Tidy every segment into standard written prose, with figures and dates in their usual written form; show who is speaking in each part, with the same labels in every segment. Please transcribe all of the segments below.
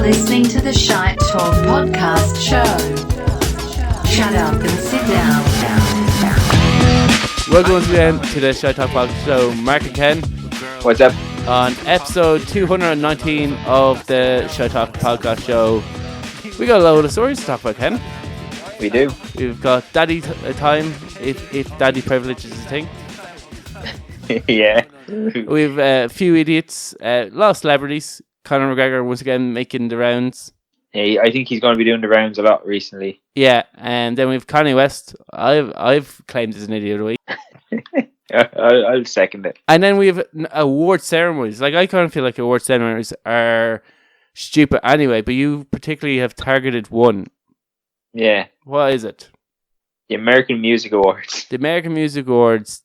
Speaker 1: listening to the Shite Talk podcast show. Shut up and sit down.
Speaker 2: Welcome once again to the Shite Talk podcast show. Mark and Ken.
Speaker 3: What's up?
Speaker 2: On episode 219 of the Shite Talk podcast show, we got a load of stories to talk about, Ken.
Speaker 3: We do.
Speaker 2: We've got daddy time, if daddy privilege is a thing.
Speaker 3: Yeah.
Speaker 2: We've a few idiots, a lot of celebrities. Conor McGregor once again making the rounds.
Speaker 3: Yeah, I think he's going to be doing the rounds a lot recently.
Speaker 2: Yeah, and then we've Kanye West. I've claimed as an idiot of the week.
Speaker 3: I'll second it.
Speaker 2: And then we have award ceremonies. Like, I kind of feel like award ceremonies are stupid anyway, but you particularly have targeted one.
Speaker 3: Yeah.
Speaker 2: What is it?
Speaker 3: The American Music Awards.
Speaker 2: The American Music Awards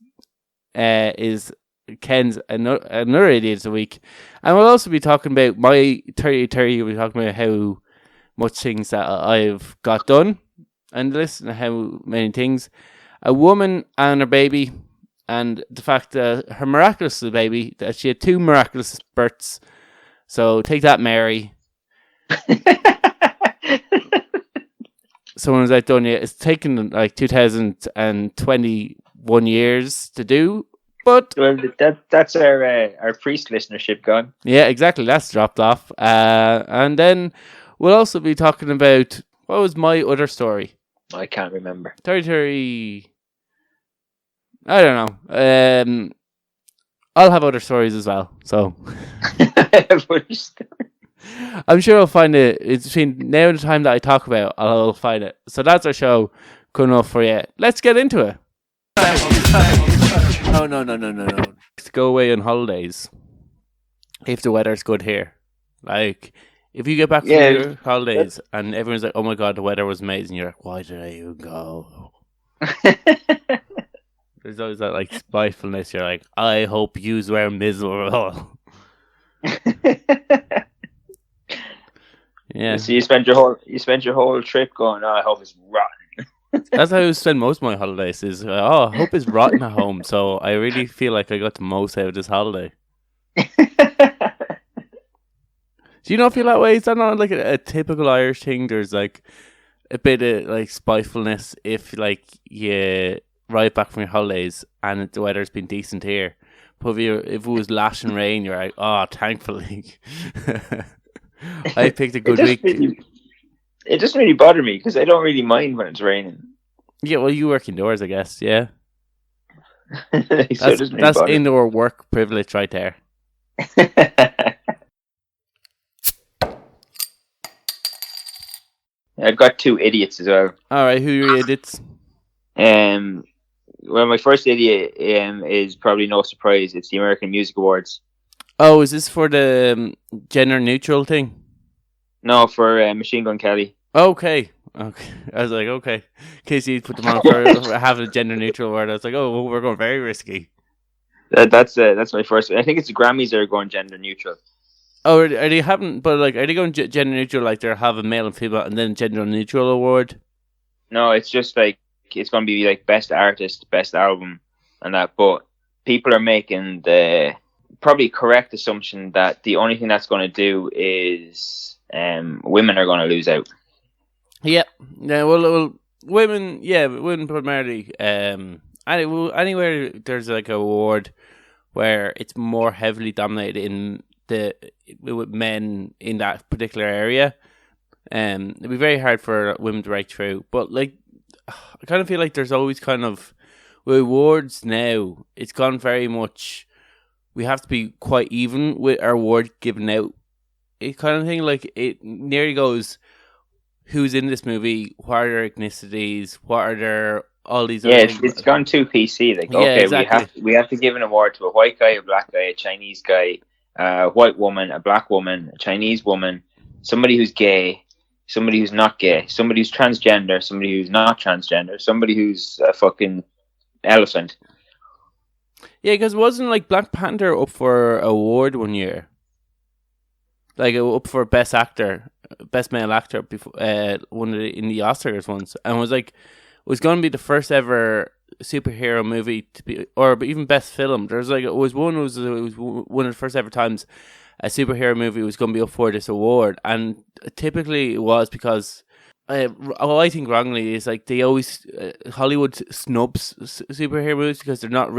Speaker 2: is Ken's another idiot of the week. And we'll also be talking about my 30-30. We'll be talking about how much things that I've got done and listen to how many things. A woman and her baby, and the fact that her miraculous baby, that she had two miraculous births. So take that, Mary. Someone was out done yet. It's taken like 2021 years to do. But
Speaker 3: well, that's our priest listenership gone.
Speaker 2: Yeah, exactly. That's dropped off. And then we'll also be talking about, what was my other story?
Speaker 3: I can't remember.
Speaker 2: 30. I don't know. I'll have other stories as well. So I'm sure I'll find it. It's between now and the time that I talk about, I'll find it. So that's our show. Good enough for you. Let's get into it. No. To go away on holidays if the weather's good here. Like, if you get back from your holidays and everyone's like, oh my god, the weather was amazing, you're like, why did I even go? There's always that like spitefulness. You're like, I hope yous were miserable. Yeah.
Speaker 3: So you spent your whole trip going, oh, I hope it's rotten.
Speaker 2: That's how I spend most of my holidays. Is I hope it's rotten at home. So I really feel like I got the most out of this holiday. Do you not feel that way? Is that not like a typical Irish thing? There's like a bit of like spitefulness if like you arrive back from your holidays and the weather's been decent here. But if it was lashing rain, you're like, oh, thankfully. I picked a good week.
Speaker 3: It doesn't really bother me because I don't really mind when it's raining.
Speaker 2: Yeah, well, you work indoors, I guess. Yeah,
Speaker 3: so
Speaker 2: that's indoor work privilege right there.
Speaker 3: I've got two idiots as well.
Speaker 2: All right, who are your idiots?
Speaker 3: Well, my first idiot is probably no surprise. It's the American Music Awards.
Speaker 2: Oh, is this for the gender neutral thing?
Speaker 3: No, for Machine Gun Kelly.
Speaker 2: Okay. I was like, okay. In case you put them on for having a gender neutral word, I was like, oh, well, we're going very risky.
Speaker 3: That's my first. I think it's the Grammys that are going gender neutral.
Speaker 2: Oh, are they having? But like, are they going gender neutral? Like they're having male and female, and then gender neutral award?
Speaker 3: No, it's just like it's going to be like best artist, best album, and that. But people are making the probably correct assumption that the only thing that's going to do is women are going to lose out.
Speaker 2: Yeah. Well, women. Yeah, women primarily. Anywhere there's like an award where it's more heavily dominated with men in that particular area, it'd be very hard for women to break through. But like, I kind of feel like there's always kind of with awards now. It's gone very much. We have to be quite even with our award given out. It kind of thing, like it nearly goes, who's in this movie? What are their ethnicities? What are their all these?
Speaker 3: Yeah, it's gone too PC. Like, okay,
Speaker 2: exactly.
Speaker 3: we have to give an award to a white guy, a black guy, a Chinese guy, a white woman, a black woman, a Chinese woman, somebody who's gay, somebody who's not gay, somebody who's transgender, somebody who's not transgender, somebody who's a fucking elephant.
Speaker 2: Yeah, because wasn't like Black Panther up for award one year? Like up for best actor, best male actor before in the Oscars once, and was going to be the first ever superhero movie to be, or even best film. There's like it was one of the first ever times a superhero movie was going to be up for this award, and typically it was because what I think wrongly is like they always Hollywood snubs superhero movies because they're not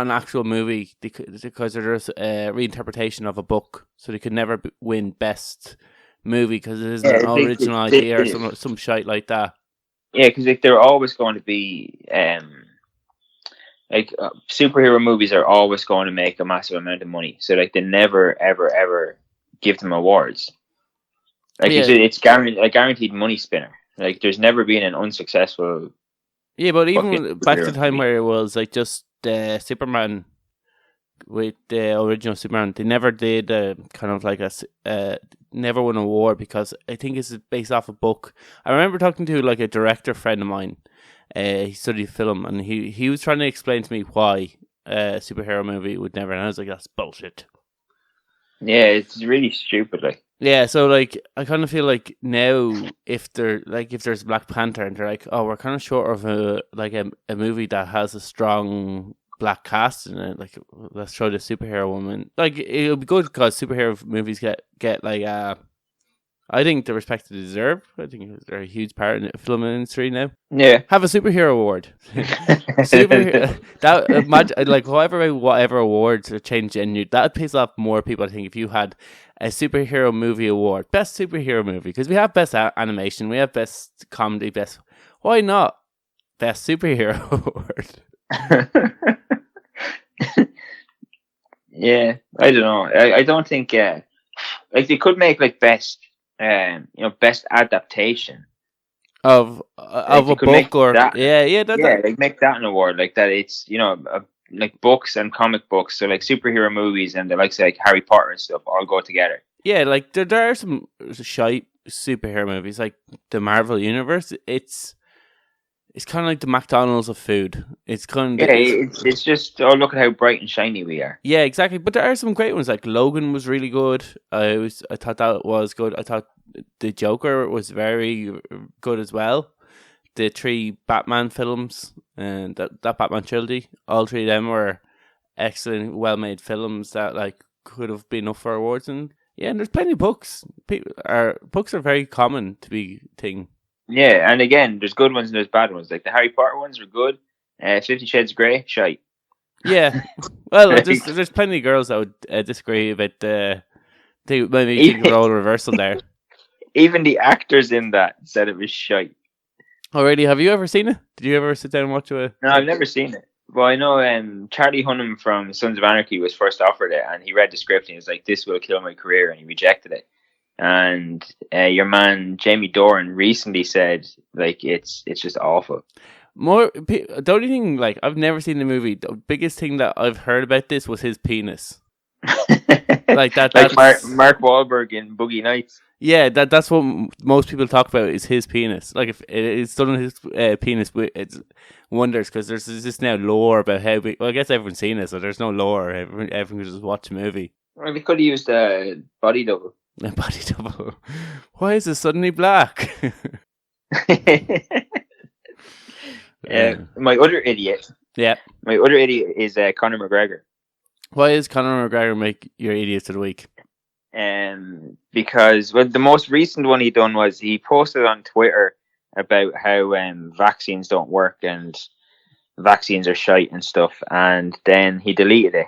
Speaker 2: an actual movie because they're just a reinterpretation of a book, so they could never win best movie because it isn't an original idea or some shite like that.
Speaker 3: Yeah, because like they're always going to be superhero movies are always going to make a massive amount of money, so like they never ever give them awards. Like it's a guaranteed money spinner. Like there's never been an unsuccessful.
Speaker 2: Yeah, but even back to the time where it was like just Superman with the original Superman, they never did kind of like never won an award because I think it's based off a book. I remember talking to like a director friend of mine. He studied film, and he was trying to explain to me why a superhero movie would never. And I was like, that's bullshit.
Speaker 3: Yeah, it's really stupid. Like.
Speaker 2: Yeah, so like I kind of feel like now if there's Black Panther and they're like, oh, we're kind of short of a movie that has a strong black cast in it, like let's show the superhero woman. Like it'll be good because superhero movies get like I think the respect they deserve. I think they're a huge part in the film industry now.
Speaker 3: Yeah,
Speaker 2: have a superhero award. Whatever awards are changed in you, that would piss off more people. I think if you had a superhero movie award, best superhero movie, because we have best animation, we have best comedy, best. Why not best superhero award?
Speaker 3: Yeah, I don't know. I don't think like they could make like best best adaptation
Speaker 2: of a book or
Speaker 3: that,
Speaker 2: that.
Speaker 3: Like make that an award like that. It's like books and comic books, so like superhero movies and the likes of like Harry Potter and stuff all go together.
Speaker 2: Yeah, like there are some shite superhero movies like the Marvel Universe. It's kind of like the McDonald's of food. It's kind of
Speaker 3: it's just look at how bright and shiny we are.
Speaker 2: Yeah, exactly. But there are some great ones. Like Logan was really good. I thought that was good. I thought the Joker was very good as well. The 3 Batman films and that Batman trilogy, all 3 of them were excellent, well made films that like could have been up for awards. And yeah, and there's plenty of books. Books are very common to be thing.
Speaker 3: Yeah, and again, there's good ones and there's bad ones. Like the Harry Potter ones are good. 50 Shades of Grey, shite.
Speaker 2: Yeah, well, there's plenty of girls that would disagree about maybe think role reversal there.
Speaker 3: Even the actors in that said it was shite.
Speaker 2: Alrighty, have you ever seen it? Did you ever sit down and watch it?
Speaker 3: No, I've never seen it. Well, I know Charlie Hunnam from Sons of Anarchy was first offered it, and he read the script and he was like, "This will kill my career," and he rejected it. And your man Jamie Doran recently said like it's just awful.
Speaker 2: The only thing, like, I've never seen the movie. The biggest thing that I've heard about this was his penis. Like that,
Speaker 3: like Mark Wahlberg in Boogie Nights.
Speaker 2: Yeah, that's what most people talk about is his penis. Like if it's done his penis, it's wonders because there's this now lore about how. I guess everyone's seen it, so there's no lore. Everyone can just watch the movie.
Speaker 3: Well, we could have used a body double.
Speaker 2: A body double. Why is it suddenly black?
Speaker 3: My other idiot.
Speaker 2: Yeah.
Speaker 3: My other idiot is Conor McGregor.
Speaker 2: Why is Conor McGregor make your idiots of the week?
Speaker 3: Because the most recent one he done was he posted on Twitter about how vaccines don't work and vaccines are shite and stuff, and then he deleted it.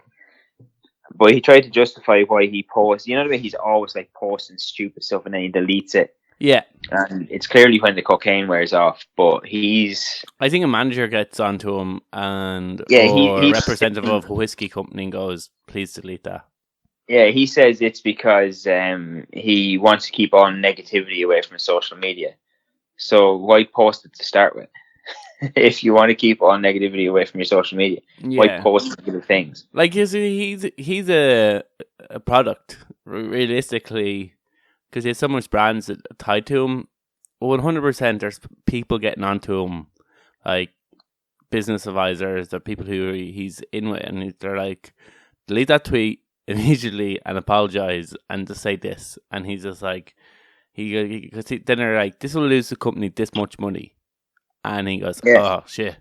Speaker 3: But he tried to justify why he posts. You know the way he's always like posting stupid stuff and then he deletes it.
Speaker 2: Yeah,
Speaker 3: and it's clearly when the cocaine wears off. But I
Speaker 2: think a manager gets onto him and
Speaker 3: he's
Speaker 2: representative of a whiskey company and goes, "Please delete that."
Speaker 3: Yeah, he says it's because he wants to keep all negativity away from social media. So why post it to start with? If you want to keep all negativity away from your social media, why post negative things?
Speaker 2: Like he's a product, realistically, because he has so much brands tied to him. 100%, there's people getting onto him, like business advisors, the people who he's in with, and they're like, delete that tweet immediately and apologize and just say this, and he's just like, then they're like, this will lose the company this much money. and he goes,
Speaker 3: Yeah.
Speaker 2: "Oh shit!"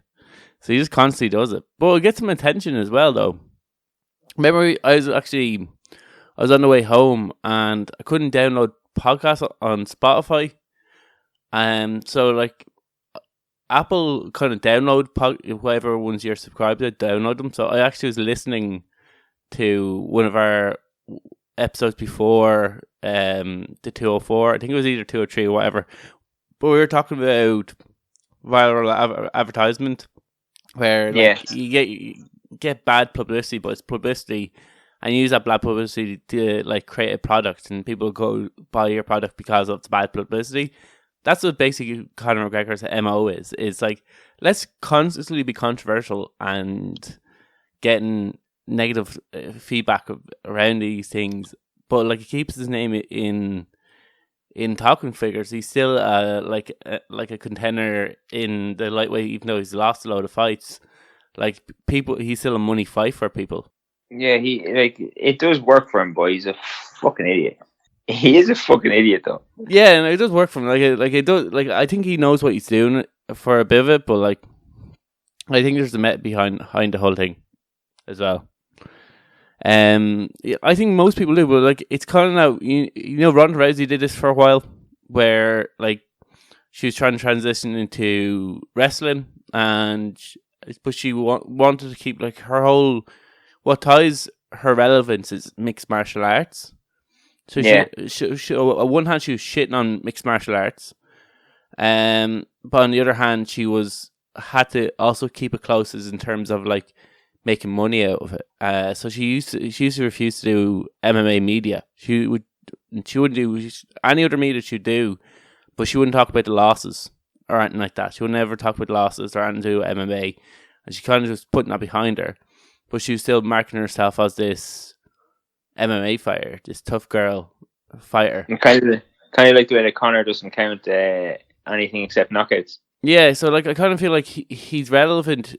Speaker 2: So he just constantly does it, but it gets some attention as well, though. Remember, I was on the way home and I couldn't download podcasts on Spotify. So like Apple kind of download whatever ones you're subscribed to, download them. So I actually was listening to one of our episodes before the 204. I think it was either 203 or whatever. But we were talking about viral advertisement, where like you get bad publicity, but it's publicity, and you use that bad publicity to like create a product, and people go buy your product because of the bad publicity. That's what basically Conor McGregor's MO is. It's like, let's constantly be controversial and getting negative feedback around these things, but like he keeps his name in talking figures. He's still like a contender in the lightweight, even though he's lost a load of fights. Like people, he's still a money fight for people.
Speaker 3: Yeah, it does work for him, but he's a fucking idiot. He is a fucking idiot, though.
Speaker 2: Yeah, and it does work for him. Like it does. Like I think he knows what he's doing for a bit of it, but like I think there's a met behind the whole thing as well. I think most people do, but like it's kind of now. You know, Ronda Rousey did this for a while, where like she was trying to transition into wrestling, but she wanted to keep like her whole. What ties her relevance is mixed martial arts. So she on one hand she was shitting on mixed martial arts, but on the other hand she had to also keep it close as in terms of like making money out of it. So she used to refuse to do MMA media. She wouldn't do any other media she'd do, but she wouldn't talk about the losses or anything like that. She would never talk about losses or anything to do with MMA, and she kind of just putting that behind her. But she was still marketing herself as this MMA fighter, this tough girl fighter.
Speaker 3: And kind of like the way that Conor doesn't count anything except knockouts.
Speaker 2: Yeah, so like I kind of feel like he's relevant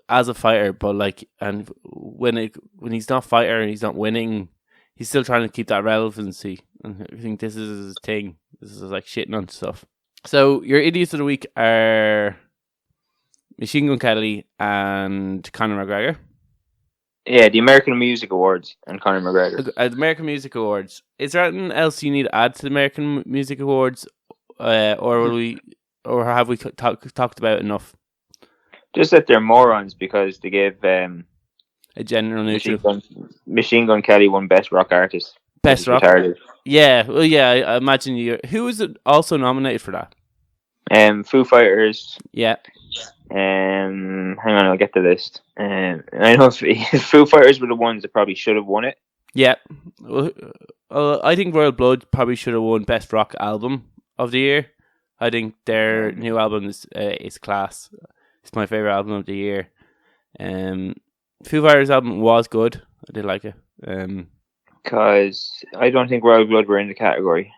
Speaker 2: as a fighter, but like, and when he's not fighter and he's not winning, he's still trying to keep that relevancy. And I think this is his thing. This is like shitting on stuff. So your idiots of the week are Machine Gun Kelly and Conor McGregor.
Speaker 3: Yeah, the American Music Awards and Conor McGregor.
Speaker 2: The American Music Awards. Is there anything else you need to add to the American Music Awards, or have we talked about enough?
Speaker 3: Just that they're morons because they gave
Speaker 2: a general neutral.
Speaker 3: Machine Gun Kelly won Best Rock Artist.
Speaker 2: Best Rock. Retarded. Yeah, well, yeah. I imagine you. Who was also nominated for that?
Speaker 3: Foo Fighters.
Speaker 2: Yeah.
Speaker 3: Hang on, I'll get the list. I know Foo Fighters were the ones that probably should have won it.
Speaker 2: Yeah. Well, I think Royal Blood probably should have won Best Rock Album of the Year. I think their new album is class. It's my favorite album of the year. Foo Fighters album was good. I did like it.
Speaker 3: Because I don't think Royal Blood were in the category.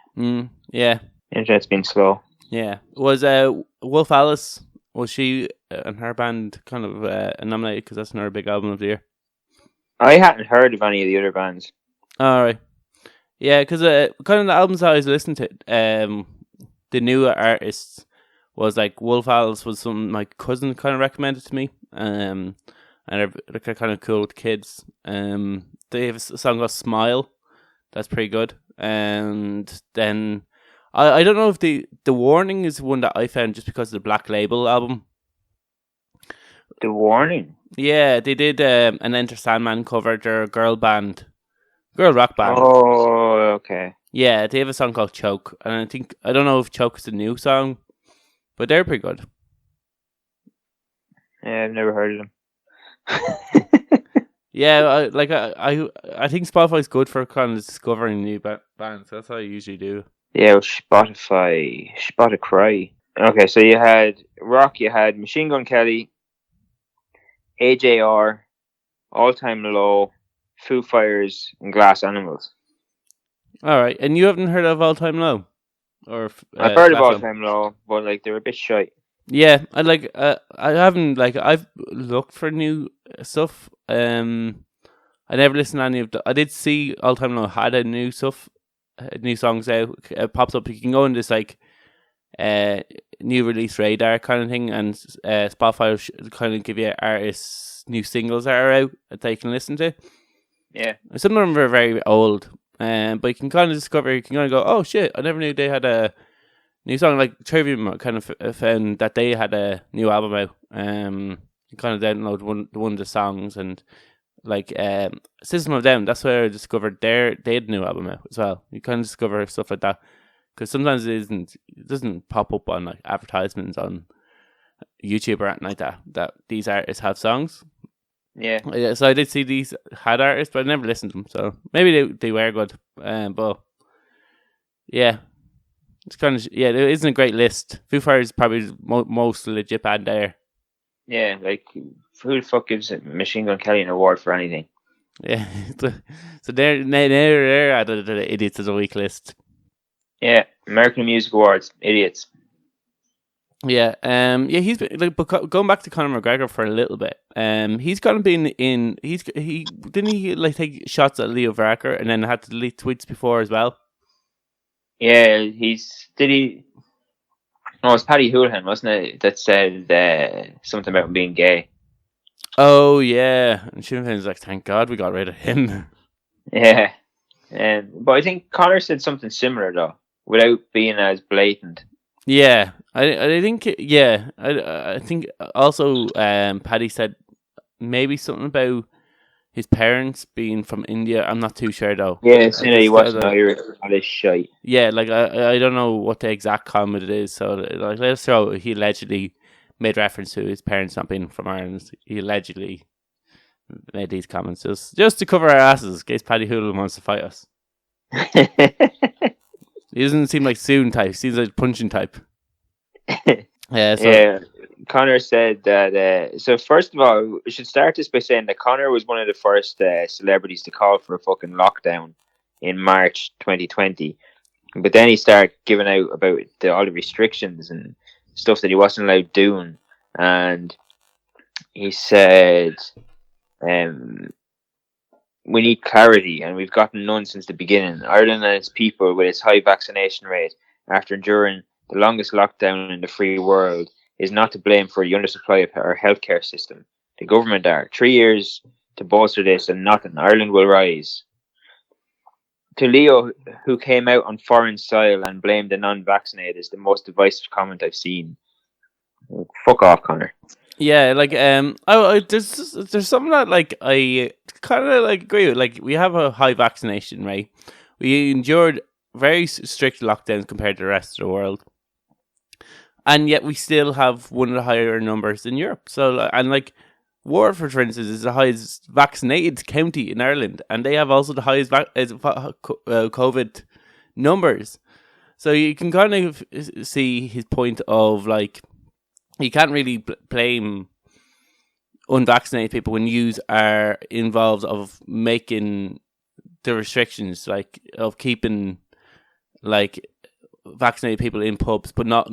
Speaker 2: Yeah.
Speaker 3: Internet's been slow.
Speaker 2: Yeah. Was Wolf Alice, was she and her band kind of nominated because that's another big album of the year?
Speaker 3: I hadn't heard of any of the other bands.
Speaker 2: Alright. Yeah, because kind of the albums I was listening to, the newer artists was like Wolf Alice was something my cousin kind of recommended to me. And they're kind of cool with kids. They have a song called Smile. That's pretty good. And then I don't know if the Warning is one that I found just because of the Black Label album.
Speaker 3: The Warning?
Speaker 2: Yeah, they did an Enter Sandman cover. They're a girl rock band.
Speaker 3: Oh, okay.
Speaker 2: Yeah, they have a song called Choke. And I don't know if Choke is a new song, but they're pretty good.
Speaker 3: Yeah, I've never heard of them.
Speaker 2: Yeah, I think Spotify's good for kind of discovering new bands. That's how I usually do.
Speaker 3: Yeah, Spotify. Okay, so you had rock, you had Machine Gun Kelly, AJR, All Time Low, Foo Fighters, and Glass Animals.
Speaker 2: All right, and you haven't heard of All Time Low, or
Speaker 3: I've heard of All Time Low, but like they're a bit shy.
Speaker 2: Yeah, I haven't I've looked for new stuff. I never listened to any of I did see All Time Low had a new songs out. It pops up. You can go in this like new release radar kind of thing, and Spotify will kind of give you artists new singles that are out that they can listen to.
Speaker 3: Yeah.
Speaker 2: Some of them are very old, but you can kind of discover. You can kind of go, oh shit! I never knew they had a new song. Like Trivium kind of found that they had a new album out. You kind of download one of the songs, and like System of a Down. That's where I discovered they had a new album out as well. You kind of discover stuff like that. Because sometimes it doesn't pop up on like advertisements on YouTube or anything like that these artists have songs.
Speaker 3: Yeah.
Speaker 2: So I did see these had artists, but I never listened to them. So maybe they were good. But yeah, it's kind of it isn't a great list. Foo Fighters is probably most legit band there.
Speaker 3: Yeah, like who the fuck gives Machine Gun Kelly an award for anything?
Speaker 2: Yeah, so they're added to the idiots of the week list.
Speaker 3: Yeah, American Music Awards, idiots.
Speaker 2: Yeah, he's been like, but going back to Conor McGregor for a little bit. He's kind of been in. He didn't he like take shots at Leo Varadkar and then had to delete tweets before as well.
Speaker 3: Yeah, did he? No, it was Paddy Houlihan, wasn't it? That said something about him being gay.
Speaker 2: Oh yeah, and Shim's like, thank God we got rid of him.
Speaker 3: Yeah, but I think Conor said something similar though, without being as blatant.
Speaker 2: Yeah, I think I think also Paddy said maybe something about his parents being from India. I'm not too sure though.
Speaker 3: Yeah, he wasn't Irish, all this shite.
Speaker 2: Yeah, like I don't know what the exact comment it is. So like let's throw he allegedly made reference to his parents not being from Ireland. He allegedly made these comments just to cover our asses in case Paddy Houlihan wants to fight us. He doesn't seem like soon type. He seems like punching type.
Speaker 3: Yeah, Conor said that. So first of all, we should start this by saying that Conor was one of the first celebrities to call for a fucking lockdown in March 2020. But then he started giving out about all the restrictions and stuff that he wasn't allowed doing. And he said, we need clarity, and we've gotten none since the beginning. Ireland and its people, with its high vaccination rate, after enduring the longest lockdown in the free world, is not to blame for the undersupply of our healthcare system. The government are. 3 years to bolster this and nothing. Ireland will rise. To Leo, who came out on foreign soil and blamed the non-vaccinated, is the most divisive comment I've seen. Fuck off, Conor.
Speaker 2: Yeah, like there's something that like I kind of like agree with. Like we have a high vaccination rate. We endured very strict lockdowns compared to the rest of the world, and yet we still have one of the higher numbers in Europe. So and like Waterford, for instance, is the highest vaccinated county in Ireland, and they have also the highest COVID numbers. So you can kind of see his point of like. You can't really blame unvaccinated people when you are involved of making the restrictions, like of keeping like vaccinated people in pubs, but not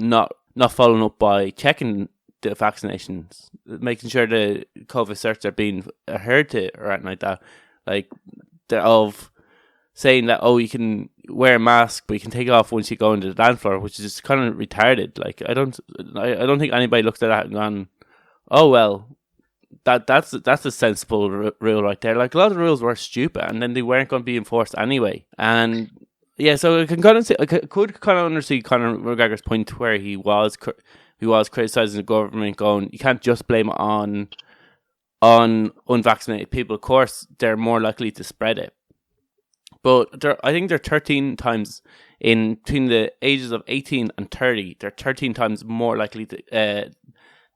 Speaker 2: following up by checking the vaccinations, making sure the COVID certs are being adhered to or anything like that. Like of saying that you can wear a mask, but you can take it off once you go into the dance floor, which is just kind of retarded. Like I don't think anybody looked at that and gone, oh well, that's a sensible rule right there. Like a lot of the rules were stupid, and then they weren't going to be enforced anyway. And yeah, so I can kind of see, I could kind of understand Conor McGregor's point where he was criticizing the government, going, you can't just blame it on unvaccinated people. Of course, they're more likely to spread it. But I think they're 13 times in between the ages of 18 and 30. They're 13 times more likely to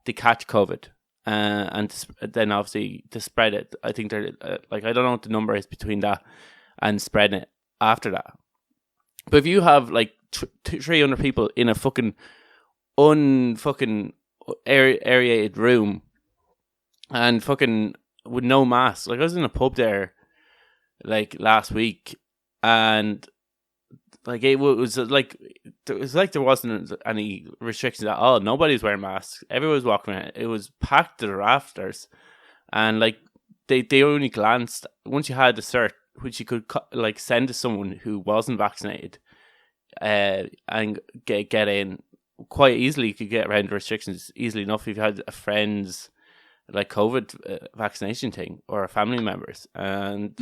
Speaker 2: catch COVID, and then obviously to spread it. I think they're like I don't know what the number is between that and spreading it after that. But if you have like 300 people in a fucking aerated room and fucking with no mask, like I was in a pub there like last week, and like it was like there wasn't any restrictions at all. Nobody was wearing masks. Everyone was walking around. It was packed to the rafters, and like they only glanced once you had the cert, which you could like send to someone who wasn't vaccinated, and get in. quite easily could get around the restrictions easily enough if you had a friend's like COVID vaccination thing or family members, and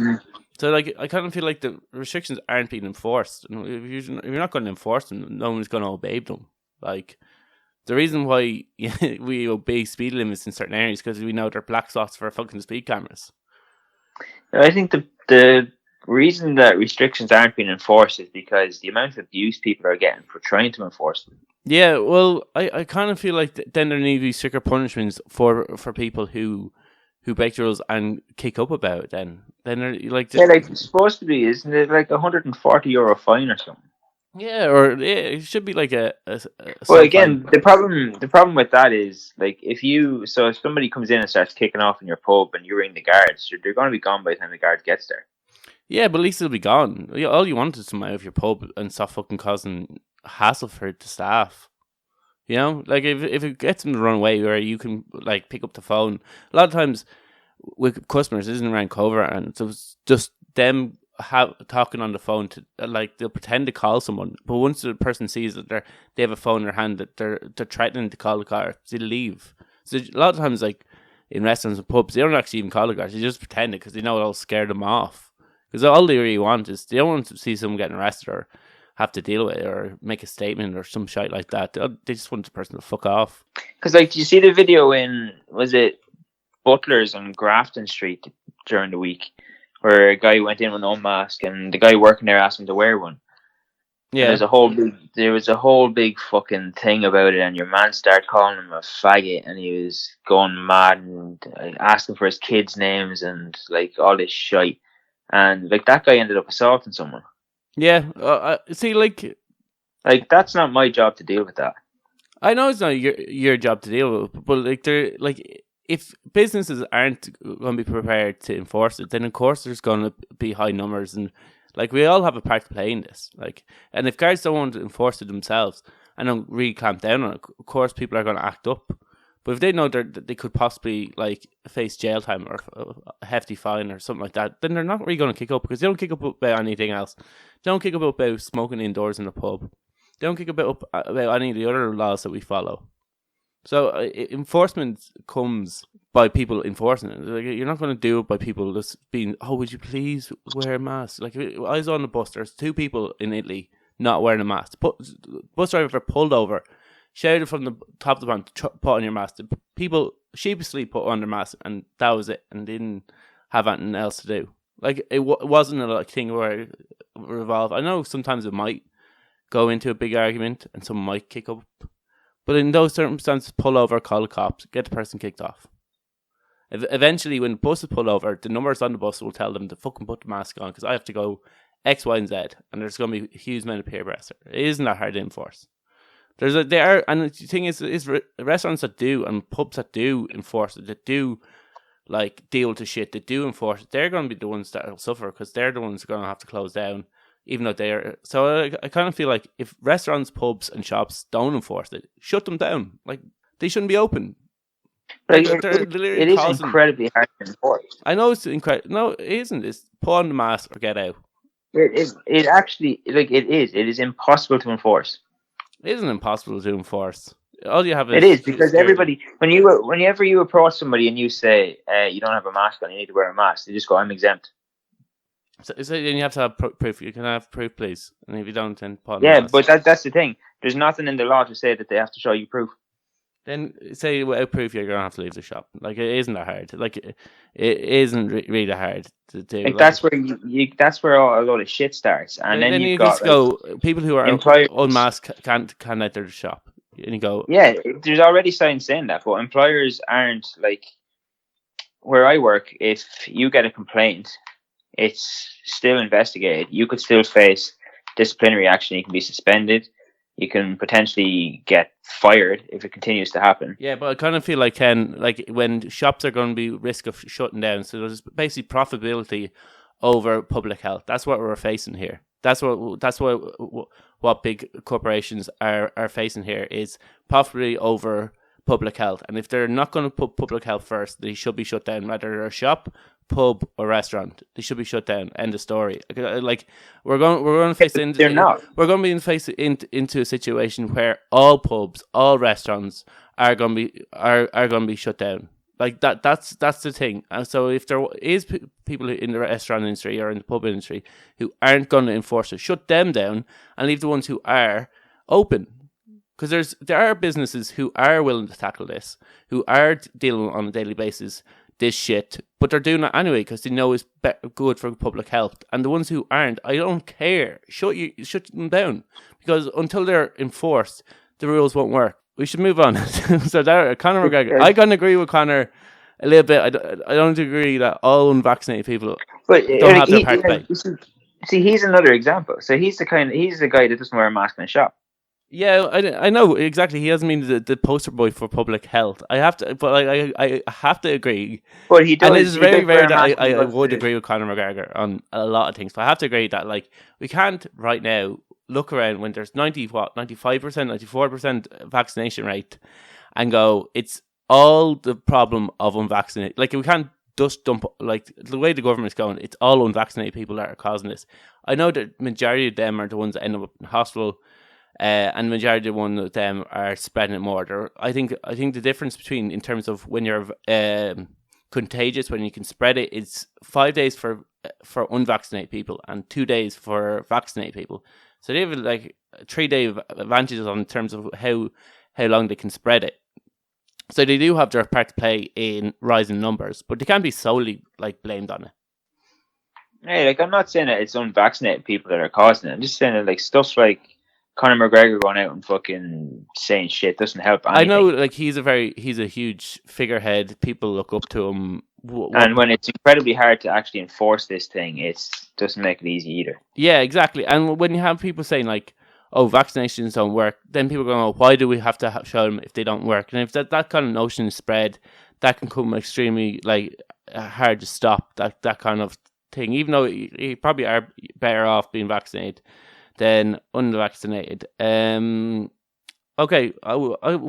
Speaker 2: so like I kind of feel like the restrictions aren't being enforced. And if you're not going to enforce them, no one's going to obey them. Like the reason why we obey speed limits in certain areas because we know they're black spots for fucking speed cameras.
Speaker 3: I think the reason that restrictions aren't being enforced is because the amount of abuse people are getting for trying to enforce them.
Speaker 2: Yeah, well, I kind of feel like then there need to be stricter punishments for people who break the rules and kick up about it. Then they're like
Speaker 3: it's supposed to be, isn't it? Like €140 fine or something.
Speaker 2: Yeah, or it should be like a
Speaker 3: well, again, the problem with that is like if somebody comes in and starts kicking off in your pub and you ring the guards, they're going to be gone by the time the guard gets there.
Speaker 2: Yeah, but at least they'll be gone. All you want is someone out of your pub and stop fucking causing hassle for the staff. You know, like if it gets them to run away, where you can like pick up the phone. A lot of times with customers, it isn't around cover, and so it's just them talking on the phone to like they'll pretend to call someone, but once the person sees that they have a phone in their hand that they're threatening to call the car, they leave. So a lot of times, like in restaurants and pubs, they don't actually even call the car; they just pretend it because they know it'll scare them off. Because all they really want is they don't want to see someone getting arrested or have to deal with it or make a statement or some shit like that. They just want the person to fuck off.
Speaker 3: Because like, do you see the video in was it Butler's on Grafton Street during the week? Where a guy went in with no mask and the guy working there asked him to wear one. Yeah. There was a whole big fucking thing about it, and your man started calling him a faggot, and he was going mad and asking for his kids' names and like all this shit. And like that guy ended up assaulting someone.
Speaker 2: Yeah, see, like
Speaker 3: that's not my job to deal with that.
Speaker 2: I know it's not your job to deal with, but like they're like. If businesses aren't going to be prepared to enforce it, then of course there's going to be high numbers, and like we all have a part to play in this. Like, and if guards don't want to enforce it themselves and don't really clamp down on it, of course people are going to act up. But if they know that they could possibly like face jail time or a hefty fine or something like that, then they're not really going to kick up because they don't kick up about anything else. They don't kick up about smoking indoors in the pub. They don't kick up about any of the other laws that we follow. So enforcement comes by people enforcing it. Like, you're not going to do it by people just being, oh, would you please wear a mask? Like I was on the bus, there's 2 people in Italy not wearing a mask. Bus driver pulled over, shouted from the top of the van, put on your mask. The people sheepishly put on their mask, and that was it, and didn't have anything else to do. Like it wasn't a thing where it revolved. I know sometimes it might go into a big argument, and someone might kick up. But in those circumstances, pull over, call the cops, get the person kicked off. Eventually, when buses pull over, the numbers on the bus will tell them to fucking put the mask on because I have to go X, Y, and Z, and there's going to be a huge amount of peer pressure. It isn't that hard to enforce. And the thing is restaurants that do and pubs that do enforce it, that do like deal with the shit, that do enforce it, they're going to be the ones that will suffer because they're the ones who are going to have to close down. Even though they are, so I kind of feel like if restaurants, pubs, and shops don't enforce it, shut them down. Like they shouldn't be open.
Speaker 3: It is incredibly hard to enforce.
Speaker 2: I know it's incredible. No, it isn't. It's put on the mask or get out.
Speaker 3: It actually it is. It is impossible to enforce.
Speaker 2: It isn't impossible to enforce. All you have is
Speaker 3: it is because everybody whenever you approach somebody and you say you don't have a mask on, you need to wear a mask, they just go, I'm exempt.
Speaker 2: So then you have to have proof. You can have proof, please. And if you don't, then
Speaker 3: but that's the thing. There's nothing in the law to say that they have to show you proof.
Speaker 2: Then say without proof, you're gonna have to leave the shop. Like it isn't that hard. Like it isn't really hard to do.
Speaker 3: Like that's where that's where a lot of shit starts. And then you've got
Speaker 2: go people who are unmasked can't enter the shop. And you go,
Speaker 3: yeah. There's already signs saying that, but employers aren't like where I work. If you get a complaint, it's still investigated. You could still face disciplinary action. You can be suspended. You can potentially get fired if it continues to happen.
Speaker 2: Yeah, but I kind of feel like when shops are going to be risk of shutting down, so there's basically profitability over public health. That's what we're facing here. That's what big corporations are facing here is profitability over public health. And if they're not going to put public health first, they should be shut down. Whether they're a shop, pub, or restaurant, they should be shut down. End of story. Like we're going to face
Speaker 3: They're not.
Speaker 2: we're going to be faced into a situation where all pubs, all restaurants are going to be shut down. Like that's the thing. And so if there is people in the restaurant industry or in the pub industry who aren't going to enforce it, shut them down and leave the ones who are open. Because there are businesses who are willing to tackle this, who are dealing on a daily basis this shit, but they're doing it anyway because they know it's good for public health. And the ones who aren't, I don't care. Shut them down, because until they're enforced, the rules won't work. We should move on. So Conor McGregor, I can agree with Conor a little bit. I don't agree that all unvaccinated people don't have their part to play.
Speaker 3: See, he's another example. So he's the guy that doesn't wear a mask in a shop.
Speaker 2: Yeah, I know exactly. He hasn't been the poster boy for public health. I have to agree.
Speaker 3: But he does.
Speaker 2: And it is very rare that I would agree with Conor McGregor on a lot of things. But I have to agree that we can't right now look around when there's 95%, 94% vaccination rate and go, it's all the problem of unvaccinated. Like, we can't just dump, like, the way the government's going, it's all unvaccinated people that are causing this. I know that the majority of them are the ones that end up in hospital, and the majority of one of them are spreading it more. I think the difference between, in terms of when you're contagious, when you can spread it, it's 5 days for unvaccinated people and 2 days for vaccinated people. So they have like 3 day advantages in terms of how long they can spread it. So they do have their part to play in rising numbers, but they can't be solely like blamed on it.
Speaker 3: Hey, like, I'm not saying that it's unvaccinated people that are causing it. I'm just saying that, like, stuff like Conor McGregor going out and fucking saying shit doesn't help anything.
Speaker 2: I know, like, he's a huge figurehead. People look up to him.
Speaker 3: And when it's incredibly hard to actually enforce this thing, it doesn't make it easy either.
Speaker 2: Yeah, exactly. And when you have people saying, like, oh, vaccinations don't work, then people go, oh, why do we have to show them if they don't work? And if that kind of notion is spread, that can come extremely, like, hard to stop, that kind of thing. Even though you probably are better off being vaccinated than unvaccinated. Okay,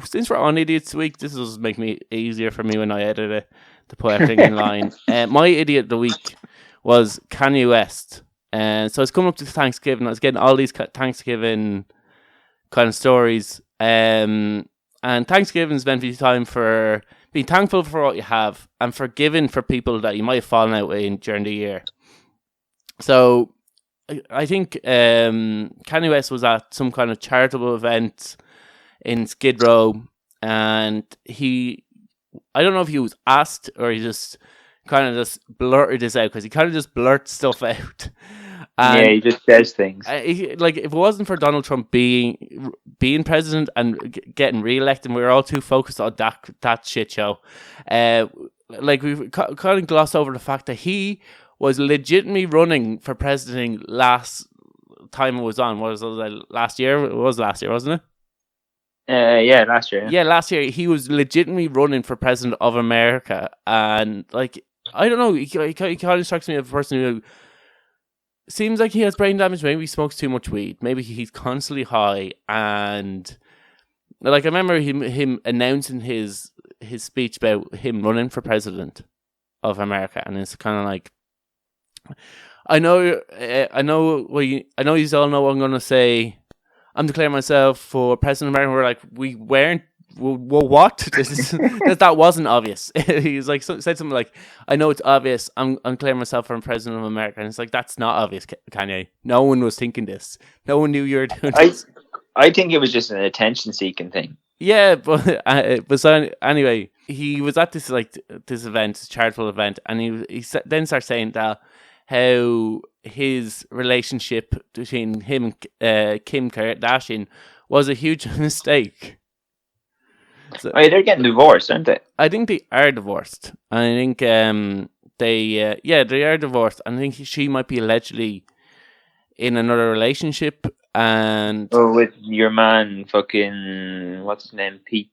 Speaker 2: since we're on Idiots Week, this will make me easier for me when I edit it to put everything in line. My idiot of the week was Kanye West. So it's coming up to Thanksgiving. I was getting all these Thanksgiving kind of stories. And Thanksgiving is meant to be time for being thankful for what you have and forgiving for people that you might have fallen out with during the year. So I think Kanye West was at some kind of charitable event in Skid Row, and I don't know if he was asked or he just kind of just blurted this out, because he kind of just blurts stuff out. And
Speaker 3: he just says things.
Speaker 2: Like, if it wasn't for Donald Trump being president and getting re-elected, we were all too focused on that shit show. Like, we've kind of glossed over the fact that he was legitimately running for president last time it was on. What was it, last year? It was last year, wasn't it?
Speaker 3: Yeah, last year.
Speaker 2: Yeah, last year he was legitimately running for president of America, and like, I don't know, he kind of strikes me as a person who seems like he has brain damage. Maybe he smokes too much weed. Maybe he's constantly high, and like, I remember him announcing his speech about him running for president of America, and it's kind of like, I know you all know what I'm going to say. I'm declaring myself for president of America. We're like, we weren't. Well, what? That wasn't obvious. He's like, said something like, I know it's obvious. I'm declaring myself for president of America. And it's like, that's not obvious, Kanye. No one was thinking this. No one knew you were doing this.
Speaker 3: I think it was just an attention-seeking thing.
Speaker 2: Yeah, but so anyway, he was at this event, this charitable event, and he then starts saying that how his relationship between him and Kim Kardashian was a huge mistake. So,
Speaker 3: they're getting divorced, aren't they?
Speaker 2: I think they are divorced. I think they are divorced. I think she might be allegedly in another relationship, and
Speaker 3: with your man, fucking, what's his name, Pete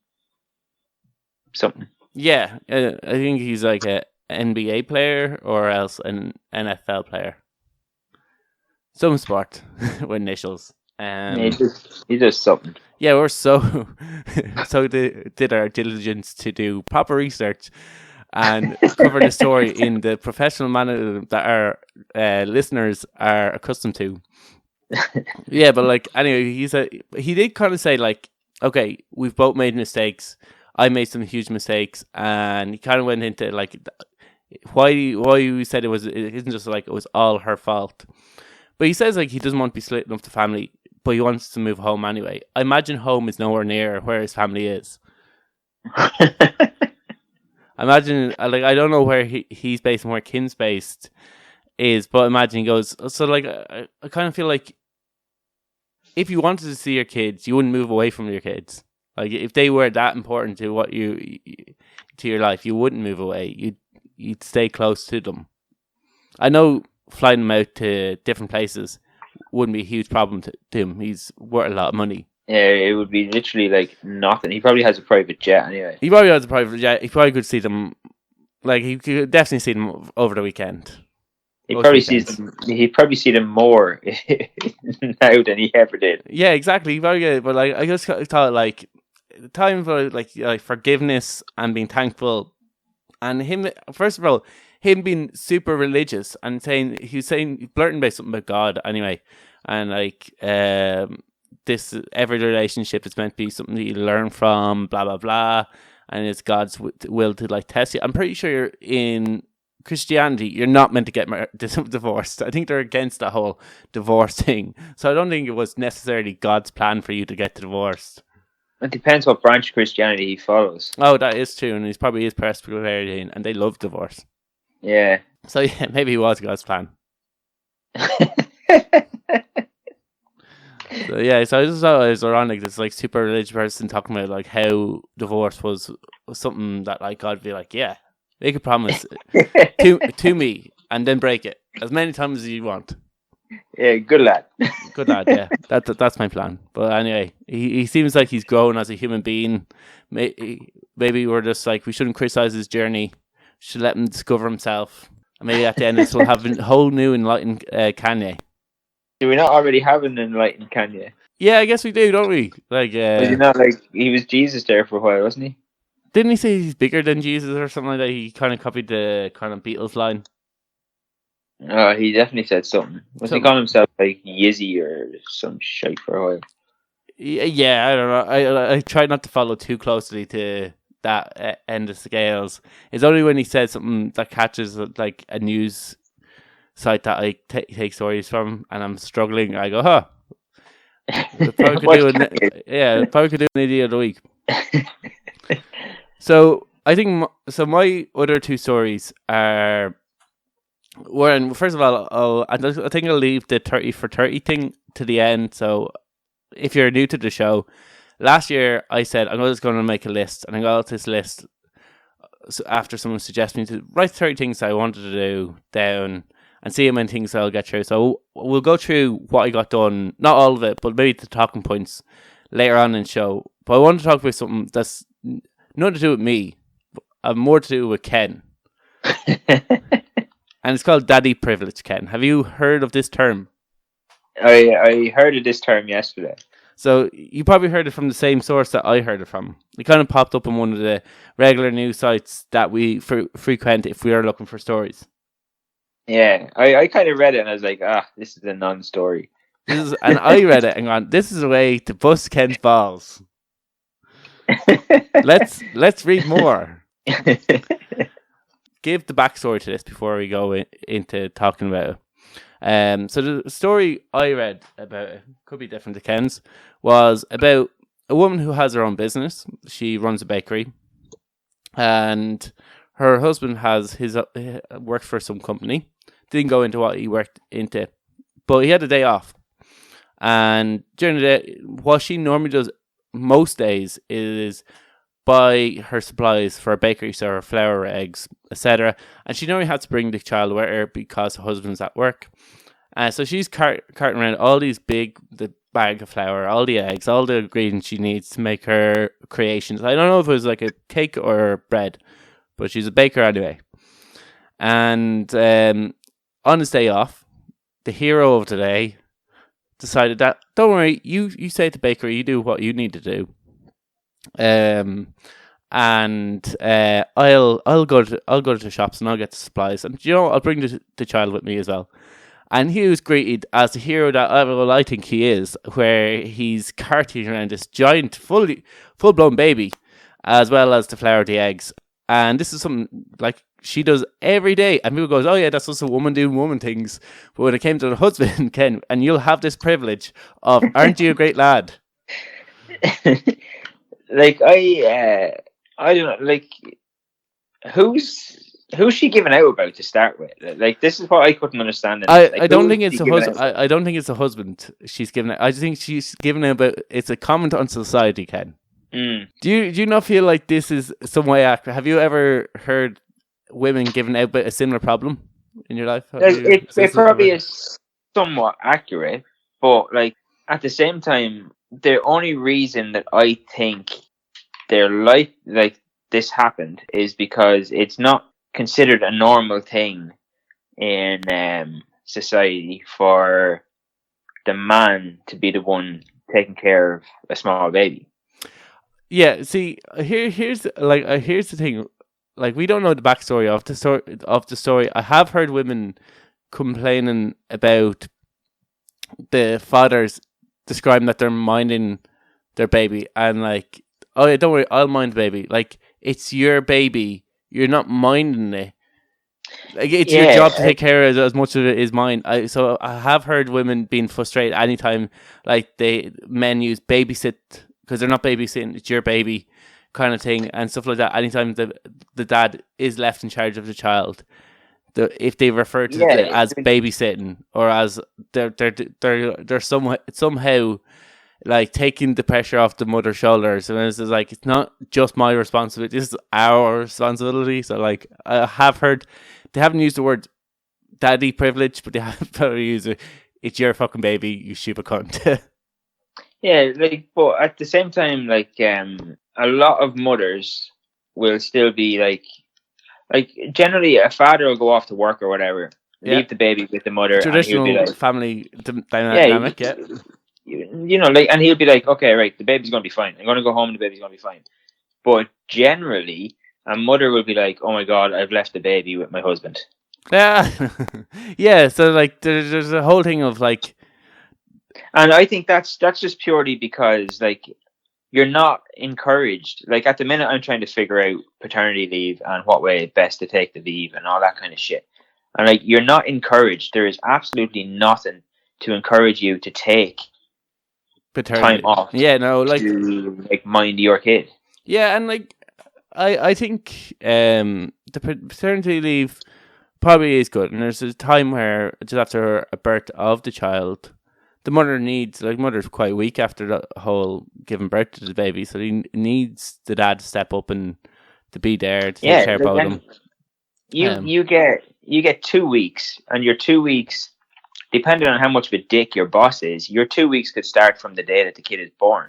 Speaker 3: something.
Speaker 2: Yeah, I think he's like a NBA player or else an NFL player. Some sport with initials.
Speaker 3: He does something.
Speaker 2: Yeah, we're so did our diligence to do proper research and cover the story in the professional manner that our listeners are accustomed to. Yeah, but like anyway, he did kind of say like, okay, we've both made mistakes. I made some huge mistakes, and he kind of went into like why we said it isn't just like it was all her fault. But he says like he doesn't want to be splitting up the family, but he wants to move home anyway. I imagine home is nowhere near where his family is. I imagine like I don't know where he's based and where Kim's based is, but imagine he goes. So like I kind of feel like if you wanted to see your kids, you wouldn't move away from your kids. Like if they were that important to what to your life, you wouldn't move away. You'd stay close to them. I know flying them out to different places wouldn't be a huge problem to him. He's worth a lot of money.
Speaker 3: Yeah, it would be literally like nothing. He probably has a private jet anyway.
Speaker 2: He probably has a private jet. He probably could see them. Like he could definitely see them over the weekend.
Speaker 3: He'd probably see them more now than he ever did.
Speaker 2: Yeah, exactly. Very good. But like I just thought like the time for like forgiveness and being thankful, and him first of all, him being super religious and blurting about something about God anyway, and like this every relationship is meant to be something that you learn from, blah blah blah, and it's God's will to like test you. I'm pretty sure in Christianity you're not meant to get divorced. I think they're against that whole divorce thing, so I don't think it was necessarily God's plan for you to get divorced.
Speaker 3: It depends what branch of Christianity he follows.
Speaker 2: Oh, that is true, and he's probably Presbyterian, and they love divorce.
Speaker 3: Yeah.
Speaker 2: So yeah, maybe it was God's plan. So yeah, so I just thought it was ironic. This like super religious person talking about like how divorce was something that like God would be like, yeah, make a promise to me and then break it as many times as you want.
Speaker 3: Yeah, good lad.
Speaker 2: Good lad. Yeah, that's my plan. But anyway, he seems like he's grown as a human being. Maybe we're just like we shouldn't criticize his journey. Should let him discover himself. And maybe at the end of this we'll have a whole new enlightened Kanye.
Speaker 3: Do we not already have an enlightened Kanye?
Speaker 2: Yeah, I guess we do, don't we? Like,
Speaker 3: was he not like he was Jesus there for a while, wasn't he?
Speaker 2: Didn't he say he's bigger than Jesus or something like that? He kind of copied the kind of Beatles line.
Speaker 3: Oh, he definitely said something. Was he calling himself like Yizzy or some shite for a while?
Speaker 2: Yeah, I don't know. I try not to follow too closely to that end of scales. It's only when he said something that catches like a news site that I take stories from, and I'm struggling. I go, huh? Probably could do an idiot of the week. So I think my other two stories are. Well, first of all, I think I'll leave the 30 for 30 thing to the end. So if you're new to the show, last year I said I'm just going to make a list, and I got this list after someone suggested me to write 30 things I wanted to do down and see how many things I'll get through. So we'll go through what I got done, not all of it, but maybe the talking points later on in the show. But I want to talk about something that's nothing to do with me, but more to do with Ken. And it's called daddy privilege, Ken. Have you heard of this term?
Speaker 3: I heard of this term yesterday.
Speaker 2: So you probably heard it from the same source that I heard it from. It kind of popped up on one of the regular news sites that we frequent if we are looking for stories.
Speaker 3: Yeah, I kind of read it and I was like, this is a non-story.
Speaker 2: And I read it and gone, this is a way to bust Ken's balls. Let's read more. Give the backstory to this before we go into talking about it. So the story I read about it, could be different to Ken's, was about a woman who has her own business. She runs a bakery, and her husband has worked for some company. Didn't go into what he worked into, but he had a day off. And during the day, what she normally does most days is buy her supplies for a bakery, so her flour, eggs, etc. And she normally has to bring the child with her because her husband's at work. So she's carting around all the bag of flour, all the eggs, all the ingredients she needs to make her creations. I don't know if it was like a cake or bread, but she's a baker anyway. And on his day off, the hero of the day, decided that, don't worry, you stay at the bakery, you do what you need to do. And I'll go to the shops and I'll get the supplies, and I'll bring the child with me as well. And he was greeted as the hero that I think he is, where he's carting around this giant, full blown baby, as well as the flour, the eggs. And this is something like she does every day. And people goes, oh yeah, that's just a woman doing woman things. But when it came to the husband, Ken, and you'll have this privilege of, aren't you a great lad?
Speaker 3: Like I don't know, like who's she giving out about to start with? Like, this is what I couldn't understand.
Speaker 2: I don't think it's the husband. I don't think it's the husband she's giving out. I just think she's giving out about, it's a comment on society, Ken.
Speaker 3: Mm.
Speaker 2: Do you not feel like this is some way accurate? Have you ever heard women giving out about a similar problem in your life?
Speaker 3: It probably is somewhat accurate, but like at the same time, the only reason that I think their life like this happened is because it's not considered a normal thing in society for the man to be the one taking care of a small baby.
Speaker 2: Yeah, see, here's the thing. Like, we don't know the backstory of the story. I have heard women complaining about the fathers describing that they're minding their baby, and like, oh yeah, don't worry, I'll mind the baby. Like, it's your baby, you're not minding it. Like, it's your job to take care of it as much of it is mine. So I have heard women being frustrated anytime like men use babysit, because they're not babysitting, it's your baby kind of thing and stuff like that. Anytime the dad is left in charge of the child, if they refer to it as babysitting, or as they're somehow like taking the pressure off the mother's shoulders, and it's like, it's not just my responsibility, this is our responsibility. So like, I have heard they haven't used the word daddy privilege, but they have probably used it, it's your fucking baby, you stupid cunt.
Speaker 3: Yeah, like, but at the same time, like, a lot of mothers will still be like generally a father will go off to work or whatever, leave the baby with the mother,
Speaker 2: traditional
Speaker 3: and he'll be like,
Speaker 2: family dynamic,
Speaker 3: you know, like, and he'll be like, okay, right, the baby's gonna be fine. I'm gonna go home, and the baby's gonna be fine. But generally, a mother will be like, oh my god, I've left the baby with my husband.
Speaker 2: Yeah, yeah. So like, there's a whole thing of like.
Speaker 3: And I think that's just purely because like you're not encouraged. Like, at the minute, I'm trying to figure out paternity leave and what way best to take the leave and all that kind of shit. And like, you're not encouraged. There is absolutely nothing to encourage you to take paternity time off.
Speaker 2: Yeah, no, like,
Speaker 3: to like mind your kid.
Speaker 2: Yeah, and like, I think the paternity leave probably is good. And there's a time where just after a birth of the child, the mother needs, like, mother's quite weak after the whole giving birth to the baby, so he needs the dad to step up and to be there to take care about him.
Speaker 3: You get 2 weeks, and your 2 weeks, depending on how much of a dick your boss is, your 2 weeks could start from the day that the kid is born.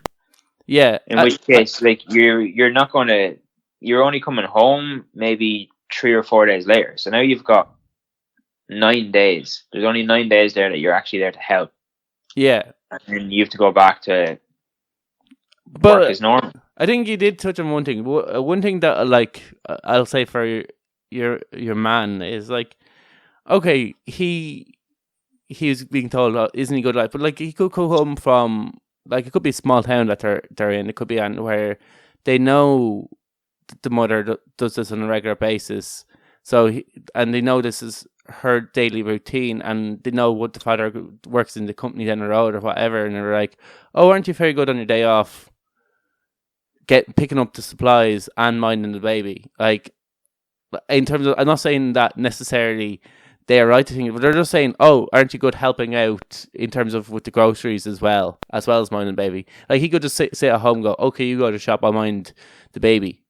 Speaker 2: Yeah.
Speaker 3: In which case, like, you're only coming home maybe 3 or 4 days later. So now you've got 9 days. There's only 9 days there that you're actually there to help.
Speaker 2: Yeah.
Speaker 3: And then you have to go back to work as normal.
Speaker 2: I think you did touch on one thing. One thing that, like, I'll say for your man is, like, okay, he's being told, isn't he good at life? But like, he could come home from, like, it could be a small town that they're in. It could be where they know the mother does this on a regular basis. So and they know this is her daily routine, and they know what the father works in the company down the road or whatever, and they're like, oh, aren't you very good on your day off picking up the supplies and minding the baby? Like, in terms of, I'm not saying that necessarily they are right to think, but they're just saying, oh, aren't you good helping out in terms of with the groceries as well as minding the baby? Like, he could just sit at home and go, okay, you go to shop, I'll mind the baby.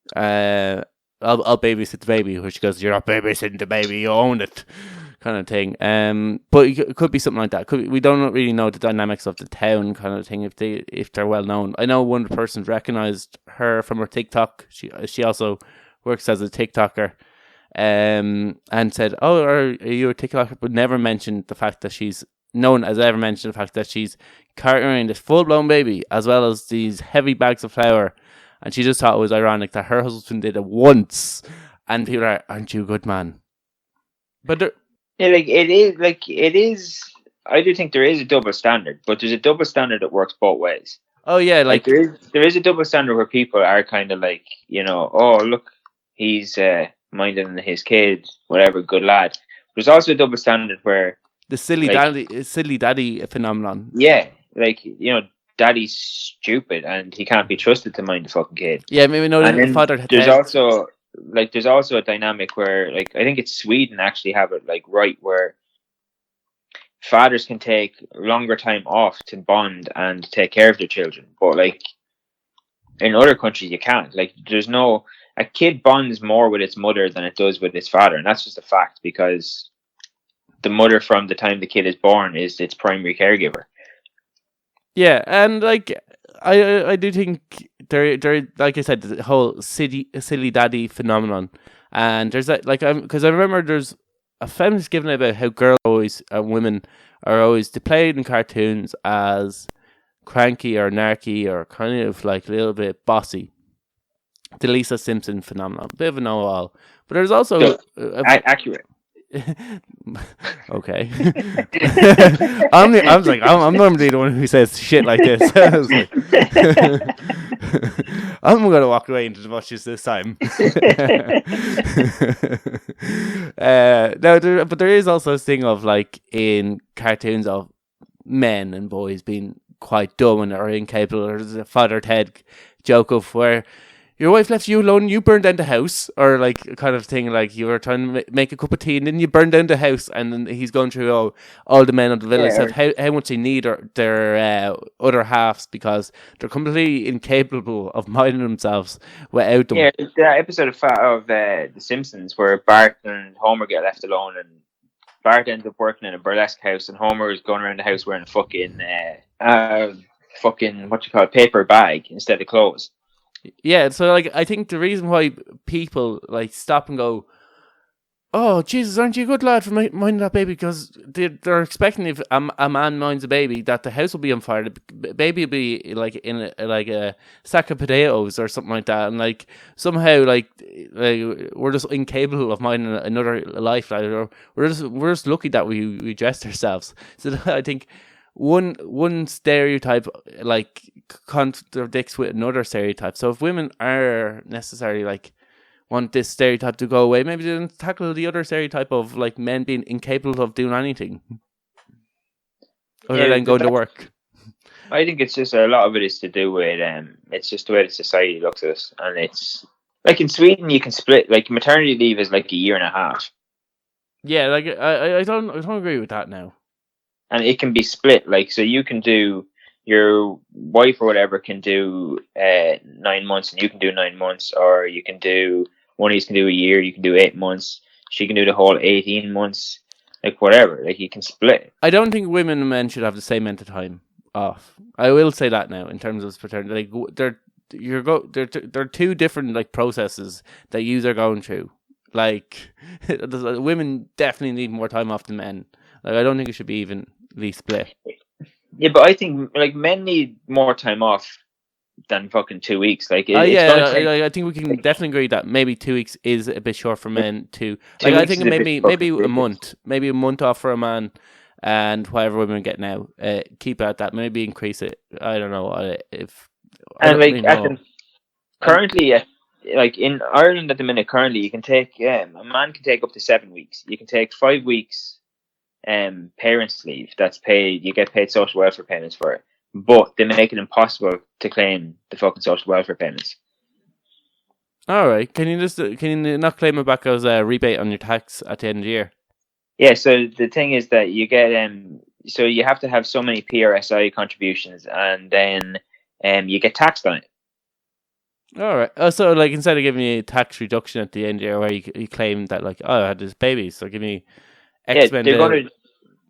Speaker 2: I'll babysit the baby, which goes, you're not babysitting the baby, you own it, kind of thing. But it could be something like that. We don't really know the dynamics of the town, kind of thing, if they're well known. I know one person recognized her from her TikTok. She also works as a TikToker, and said, oh, are you a TikToker? But never mentioned the fact that she's no one has ever mentioned the fact that she's carrying around this full-blown baby as well as these heavy bags of flour, and she just thought it was ironic that her husband did it once, and people are, aren't you a good man? But
Speaker 3: it is. I do think there is a double standard, but there's a double standard that works both ways.
Speaker 2: oh yeah, like
Speaker 3: there is a double standard where people are kind of like, oh look, he's minding his kid, whatever, good lad. There's also a double standard where
Speaker 2: the silly daddy phenomenon.
Speaker 3: Yeah, like daddy's stupid and he can't be trusted to mind the fucking kid.
Speaker 2: Yeah, maybe no.
Speaker 3: And then
Speaker 2: father.
Speaker 3: There's also a dynamic where, like, I think it's Sweden actually have it like right where fathers can take longer time off to bond and take care of their children, but like in other countries you can't. Like, a kid bonds more with its mother than it does with its father, and that's just a fact because the mother from the time the kid is born is its primary caregiver.
Speaker 2: Yeah, and like I do think there like I said, the whole silly daddy phenomenon, and there's that, like, because I remember there's a feminist given about how women are always displayed in cartoons as cranky or narky or kind of like a little bit bossy. The Lisa Simpson phenomenon, bit of a know-all, but there's also
Speaker 3: accurate.
Speaker 2: Okay. I'm normally the one who says shit like this. I was like, I'm gonna walk away into the bushes this time. But there is also this thing of, like, in cartoons of men and boys being quite dumb and or incapable. There's a Father Ted joke of where your wife left you alone, you burned down the house, or like kind of thing, like you were trying to make a cup of tea and then you burned down the house, and then he's going through all the men of the village of how much they need their other halves because they're completely incapable of minding themselves without them.
Speaker 3: Yeah, that episode of The Simpsons where Bart and Homer get left alone, and Bart ends up working in a burlesque house, and Homer is going around the house wearing a fucking paper bag instead of clothes.
Speaker 2: Yeah, so like I think the reason why people like stop and go, "Oh Jesus, aren't you a good lad for minding that baby?" Because they're expecting if a man minds a baby that the house will be on fire, the baby will be like in a sack of potatoes or something like that, and like somehow like we're just incapable of minding another life. Like, or we're just lucky that we dressed ourselves. So I think one stereotype like contradicts with another stereotype. So if women are necessarily like want this stereotype to go away, maybe they don't tackle the other stereotype of like men being incapable of doing anything other than going to work.
Speaker 3: I think it's just a lot of it is to do with it's just the way the society looks at us, and it's like in Sweden you can split, like maternity leave is like 1.5 years.
Speaker 2: Yeah, like I don't agree with that now.
Speaker 3: And it can be split, like, so you can do, your wife or whatever can do 9 months and you can do 9 months, or you can do, one of you can do a year, you can do 8 months, she can do the whole 18 months, like whatever, like you can split.
Speaker 2: I don't think women and men should have the same amount of time off. I will say that now in terms of paternity. Like they're two different like processes that you are going through. Like women definitely need more time off than men. Like I don't think it should be evenly split.
Speaker 3: Yeah, but I think like men need more time off than fucking 2 weeks. Like,
Speaker 2: I think we can definitely agree that maybe 2 weeks is a bit short for men too. Like, I think maybe a month off for a man, and whatever women get now, keep at that. Maybe increase it. I don't know
Speaker 3: currently, like in Ireland at the minute, currently you can take a man can take up to 7 weeks. You can take 5 weeks. Parents' leave that's paid. You get paid social welfare payments for it, but they make it impossible to claim the fucking social welfare payments.
Speaker 2: All right, can you not claim it back as a rebate on your tax at the end of the year?
Speaker 3: Yeah, so the thing is that you get so you have to have so many PRSI contributions, and then you get taxed on it.
Speaker 2: All right. Oh, so like instead of giving you a tax reduction at the end of the year where you claim that like, oh, I had this baby, so give me X.
Speaker 3: Yeah,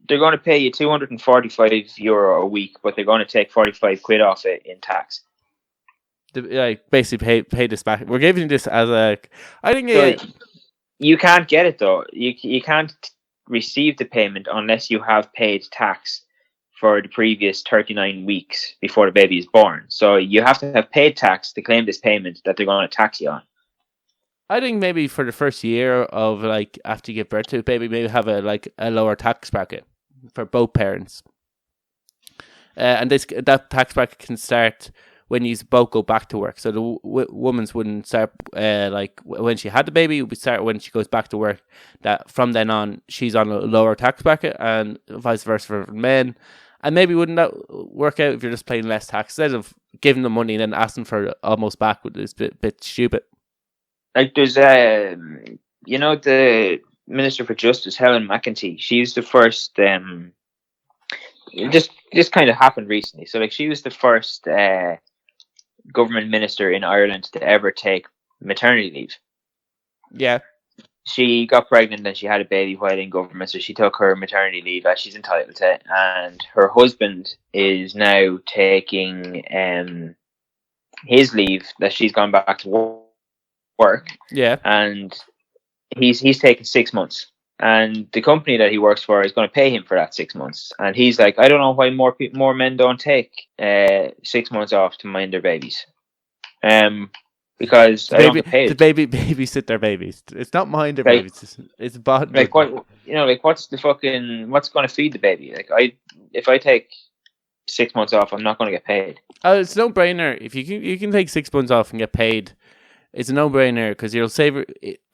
Speaker 3: they're going to pay you €245 a week, but they're going to take 45 quid off it in tax.
Speaker 2: Like basically pay this back. We're giving this as a. I think
Speaker 3: you can't get it though. You can't receive the payment unless you have paid tax for the previous 39 weeks before the baby is born. So you have to have paid tax to claim this payment that they're going to tax you on.
Speaker 2: I think maybe for the first year of like after you give birth to a baby, maybe have a lower tax bracket for both parents. And that tax bracket can start when you both go back to work. So the woman's wouldn't start like when she had the baby. It would start when she goes back to work. That from then on she's on a lower tax bracket, and vice versa for men. And maybe wouldn't that work out if you're just paying less tax instead of giving them money and then asking for it almost back? It's a bit stupid.
Speaker 3: Like there's you know, the Minister for Justice, Helen McEntee. She's the first. This kind of happened recently. So like she was the first government minister in Ireland to ever take maternity leave.
Speaker 2: Yeah.
Speaker 3: She got pregnant and she had a baby while in government, so she took her maternity leave as she's entitled to. And her husband is now taking his leave that she's gone back to work.
Speaker 2: Yeah.
Speaker 3: And he's taken 6 months. And the company that he works for is going to pay him for that 6 months. And he's like, I don't know why more men don't take 6 months off to mind their babies. Because I don't get paid.
Speaker 2: The babysit their babies. It's not mind their babies. It's bond.
Speaker 3: Like what, you know, like what's going to feed the baby? Like if I take 6 months off, I'm not going to get paid.
Speaker 2: It's no brainer. If you can take 6 months off and get paid, it's a no brainer because you'll save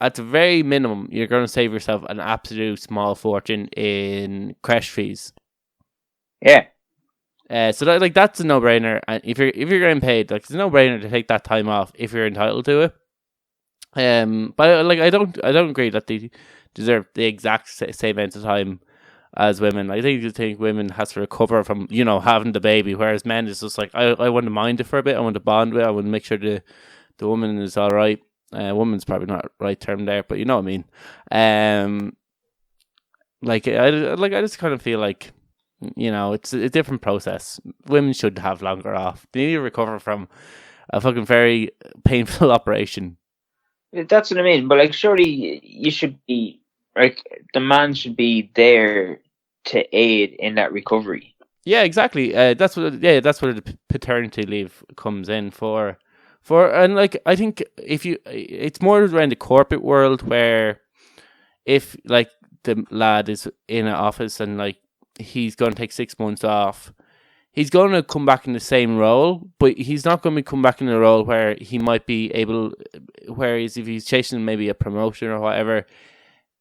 Speaker 2: at the very minimum. You're going to save yourself an absolute small fortune in crash fees.
Speaker 3: Yeah.
Speaker 2: So that's a no brainer, and if you're getting paid, like it's a no brainer to take that time off if you're entitled to it. But like I don't agree that they deserve the exact same amount of time as women. I think women has to recover from having the baby, whereas men is just like I want to mind it for a bit. I want to bond with it. I want to make sure the woman is all right. Woman's probably not the right term there, but you know what I mean. I just kind of feel like. It's a different process. Women should have longer off. They need to recover from a fucking very painful operation.
Speaker 3: That's what I mean. But like, surely you should be like the man should be there to aid in that recovery.
Speaker 2: Yeah, exactly. That's what the paternity leave comes in for. And like, I think it's more around the corporate world where if like the lad is in an office and like. He's going to take 6 months off. He's going to come back in the same role, but he's not going to come back in a role where he might be able. Whereas if he's chasing maybe a promotion or whatever,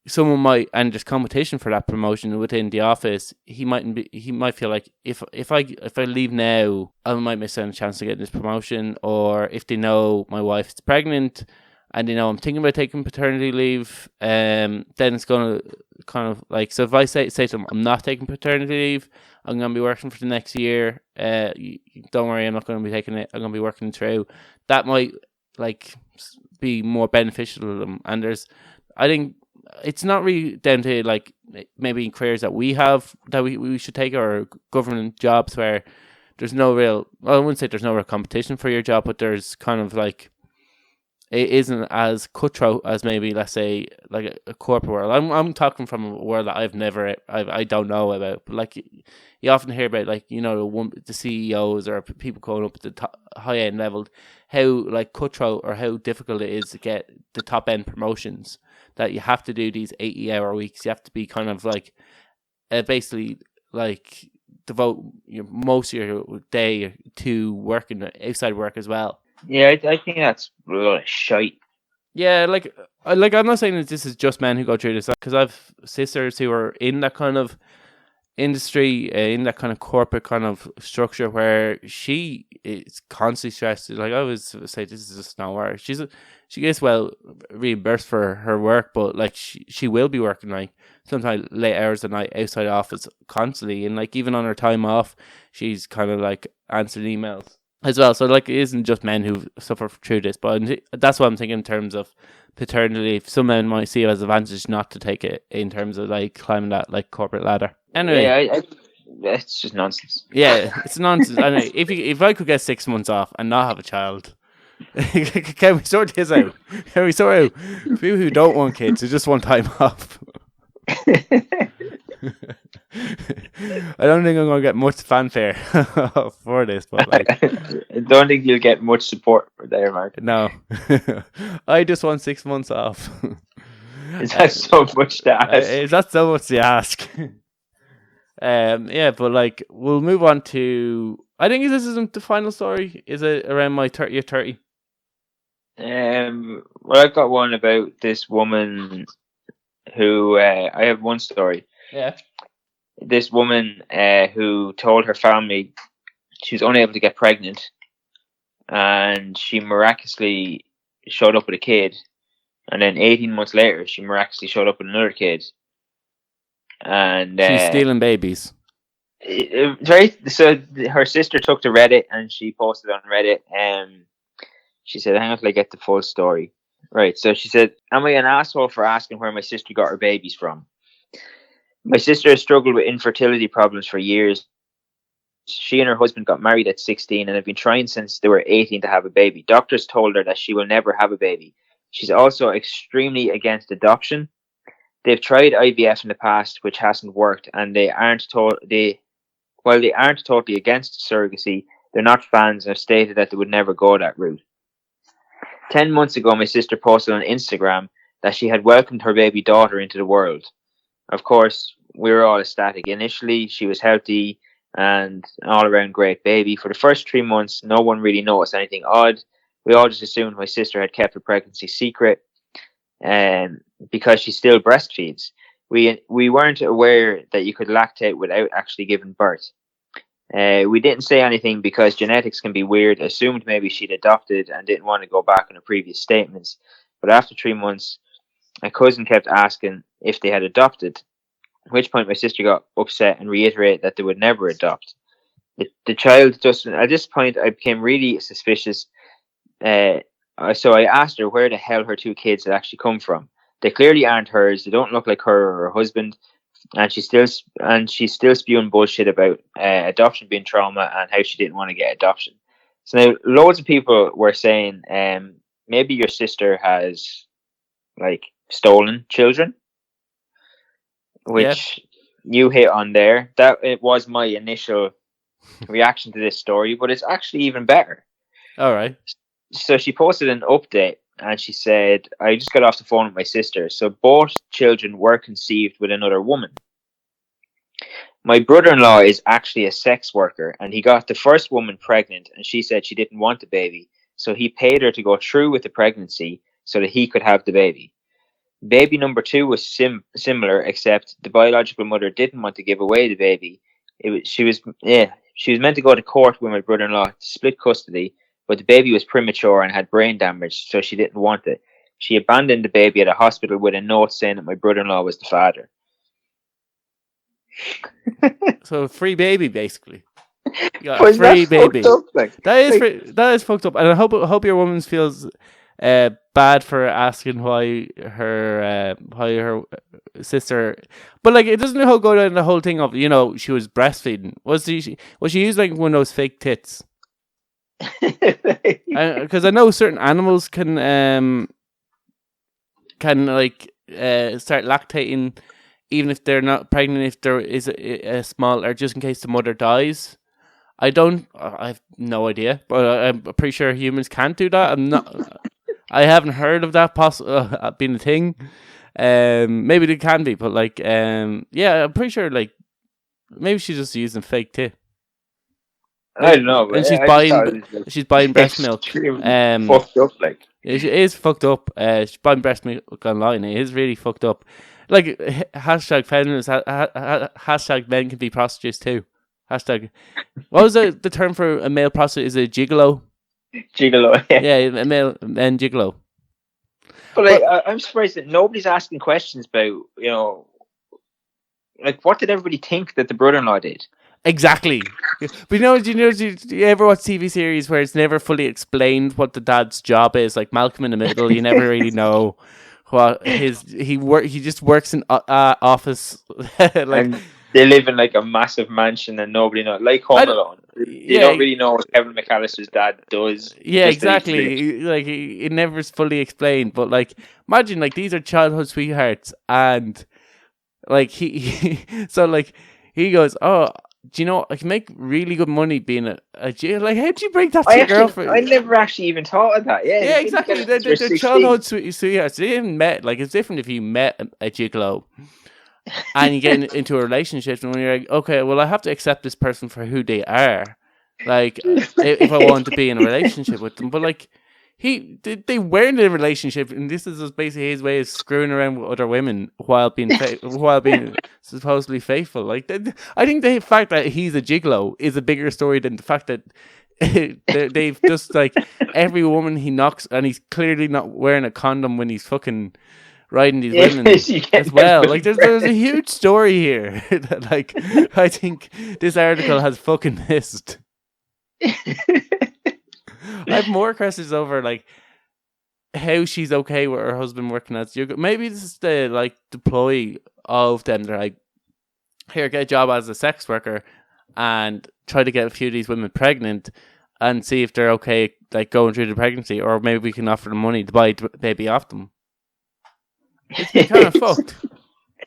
Speaker 2: someone might, and there's competition for that promotion within the office. He might feel like if I leave now, I might miss out on a chance to get this promotion. Or if they know my wife is pregnant. And I'm thinking about taking paternity leave, then it's going to kind of like, so if I say to them, I'm not taking paternity leave, I'm going to be working for the next year, don't worry, I'm not going to be taking it, I'm going to be working through, that might like be more beneficial to them. And I think it's not really down to like maybe careers that we have that we should take, or government jobs where there's no real, well, I wouldn't say there's no real competition for your job, but there's kind of like, it isn't as cutthroat as maybe, let's say, like a corporate world. I'm talking from a world that I don't know about. But like you often hear about, like the CEOs or people going up at the high end level, how like cutthroat or how difficult it is to get the top end promotions. That you have to do these 80-hour weeks. You have to be kind of like basically like devote most of your day to working outside work as well.
Speaker 3: Yeah, I think that's really shite.
Speaker 2: Yeah, I'm not saying that this is just men who go through this, because I've sisters who are in that kind of industry, in that kind of corporate kind of structure where she is constantly stressed. Like I always say, this is just not work. She gets well reimbursed for her work, but like she will be working like sometimes late hours of the night outside office constantly, and like even on her time off, she's kind of like answering emails as well. So like it isn't just men who suffer through this, but that's what I'm thinking in terms of paternity leave. Some men might see it as an advantage not to take it in terms of like climbing that like corporate ladder. Anyway,
Speaker 3: yeah, it's just nonsense.
Speaker 2: Yeah, it's nonsense. Anyway, if I could get 6 months off and not have a child, can we sort this out? Can we sort out people who don't want kids who just want time off? I don't think I'm going to get much fanfare for this, but like,
Speaker 3: I don't think you'll get much support for there, Mark.
Speaker 2: no. I just want 6 months off.
Speaker 3: Is that so much to ask?
Speaker 2: Is that so much to ask? Yeah, but like, we'll move on to. I think this isn't the final story. Is it around my 30th 30?
Speaker 3: Well, I've got one about this woman who I have one story.
Speaker 2: Yeah.
Speaker 3: This woman who told her family she was unable to get pregnant, and she miraculously showed up with a kid, and then 18 months later she miraculously showed up with another kid. And
Speaker 2: she's stealing babies.
Speaker 3: So her sister took to Reddit and she posted on Reddit. She said, "Hang on till I get the full story." Right. So she said, "Am I an asshole for asking where my sister got her babies from? My sister has struggled with infertility problems for years. She and her husband got married at 16 and have been trying since they were 18 to have a baby. Doctors told her that she will never have a baby. She's also extremely against adoption. They've tried IVF in the past, which hasn't worked, and while they aren't totally against surrogacy, they're not fans and have stated that they would never go that route. 10 months ago, my sister posted on Instagram that she had welcomed her baby daughter into the world. Of course, we were all ecstatic. Initially, she was healthy and an all-around great baby. For the first 3 months, no one really noticed anything odd. We all just assumed my sister had kept her pregnancy secret because she still breastfeeds. We weren't aware that you could lactate without actually giving birth. We didn't say anything because genetics can be weird. Assumed maybe she'd adopted and didn't want to go back on her previous statements. But after 3 months, my cousin kept asking if they had adopted, at which point my sister got upset and reiterated that they would never adopt. The child just, at this point, I became really suspicious. So I asked her where the hell her 2 kids had actually come from. They clearly aren't hers. They don't look like her or her husband. And she's still spewing bullshit about adoption being trauma and how she didn't want to get adoption. So now loads of people were saying maybe your sister has like stolen children, which you hit on there. That it was my initial reaction to this story, but it's actually even better.
Speaker 2: All right.
Speaker 3: So she posted an update and she said, "I just got off the phone with my sister. So both children were conceived with another woman. My brother-in-law is actually a sex worker and he got the first woman pregnant and she said she didn't want the baby. So he paid her to go through with the pregnancy so that he could have the baby. Baby number 2 was similar, except the biological mother didn't want to give away the baby. She was meant to go to court with my brother-in-law to split custody, but the baby was premature and had brain damage, so she didn't want it. She abandoned the baby at a hospital with a note saying that my brother-in-law was the father."
Speaker 2: So free baby, basically. You got a free baby. That is fucked up, and I hope your woman feels bad for asking why her sister. But like, it doesn't go down the whole thing of she was breastfeeding. Was she using like one of those fake tits? Because I know certain animals can like start lactating even if they're not pregnant, if there is a small, or just in case the mother dies. I have no idea, but I'm pretty sure humans can't do that. I haven't heard of that being a thing. Maybe they can be, but like, yeah, I'm pretty sure like maybe she's just using fake tit.
Speaker 3: I don't know, but
Speaker 2: and she's buying breast milk.
Speaker 3: Fucked up, like.
Speaker 2: It is fucked up. She's buying breast milk online. It is really fucked up. Like, hashtag feminists, hashtag men can be prostitutes too. Hashtag, what was the term for a male prostitute? Is it gigolo?
Speaker 3: Gigolo, yeah.
Speaker 2: Yeah, a male men gigolo.
Speaker 3: But I'm surprised that nobody's asking questions about, like, what did everybody think that the brother-in-law did?
Speaker 2: Exactly. But do you ever watch TV series where it's never fully explained what the dad's job is? Like Malcolm in the Middle, you never really know what he just works in office. Like,
Speaker 3: and they live in like a massive mansion and nobody knows. Like Home Alone. They don't really know what Kevin McAllister's dad does.
Speaker 2: Yeah, exactly. Like, it never is fully explained. But like, imagine like these are childhood sweethearts and like so like he goes, oh, do you know I can make really good money being a Jew? Like, how'd you break that to your girlfriend?
Speaker 3: I never actually even thought of that. Yeah,
Speaker 2: Yeah, exactly. They're childhood sweethearts. They haven't met. Like, it's different if you met a gigolo and you get into a relationship, and when you're like, okay, well, I have to accept this person for who they are. Like, if I want to be in a relationship with them, but like, they were in a relationship, and this is just basically his way of screwing around with other women while being supposedly faithful. Like, I think the fact that he's a gigolo is a bigger story than the fact that they've just like every woman he knocks, and he's clearly not wearing a condom when he's fucking riding these women as well. Like, there's a huge story here that, like, I think this article has fucking missed. I have more questions over like how she's okay with her husband working as yoga. Maybe this is the like deploy of them. They're like, here, get a job as a sex worker and try to get a few of these women pregnant and see if they're okay like going through the pregnancy, or maybe we can offer them money to buy the baby off them. It's kind of fucked.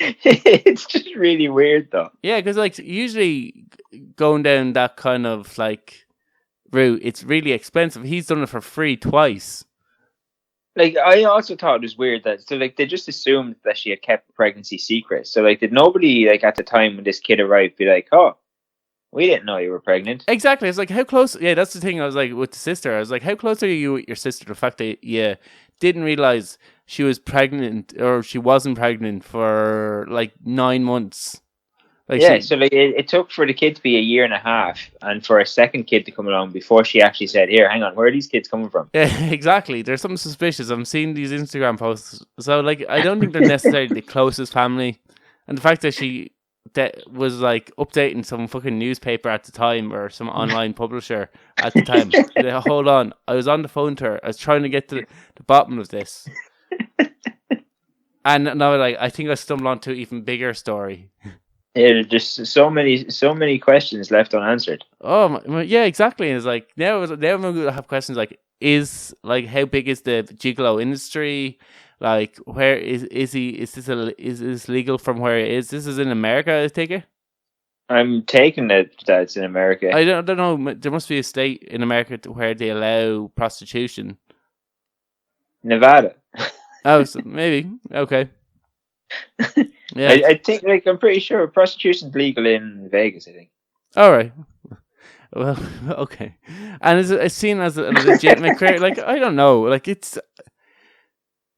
Speaker 3: It's just really weird though.
Speaker 2: Yeah, because like usually going down that kind of like route, it's really expensive. He's done it for free twice.
Speaker 3: Like, I also thought it was weird that, so like, they just assumed that she had kept the pregnancy secret. So like, did nobody like at the time when this kid arrived be like, oh, we didn't know you were pregnant?
Speaker 2: Exactly. It's like, how close? Yeah, that's the thing. I was like, with the sister, I was like, how close are you with your sister? The fact that you didn't realize she was pregnant, or she wasn't pregnant for like 9 months. Like,
Speaker 3: yeah, so like it took for the kid to be 1.5 years, and for a second kid to come along before she actually said, "Here, hang on, where are these kids coming from?"
Speaker 2: Yeah, exactly. There's something suspicious. I'm seeing these Instagram posts, so like I don't think they're necessarily the closest family, and the fact that was like updating some fucking newspaper at the time or some online publisher at the time. Like, hold on, I was on the phone to her. I was trying to get to the bottom of this, and now like I think I stumbled onto an even bigger story.
Speaker 3: Yeah, just so many questions left unanswered.
Speaker 2: Oh yeah, exactly. And it's like now I'm gonna have questions like, is like how big is the gigolo industry? Like, where is he? Is this legal from where it is? This is in America, I take it.
Speaker 3: I'm taking it that it's in America.
Speaker 2: I don't know. There must be a state in America where they allow prostitution.
Speaker 3: Nevada.
Speaker 2: Oh, so maybe okay. Yeah,
Speaker 3: I think, like, I'm pretty sure prostitution's legal in Vegas, I think.
Speaker 2: All right. Well, okay. And it's seen as a legitimate career. Like, I don't know. Like, it's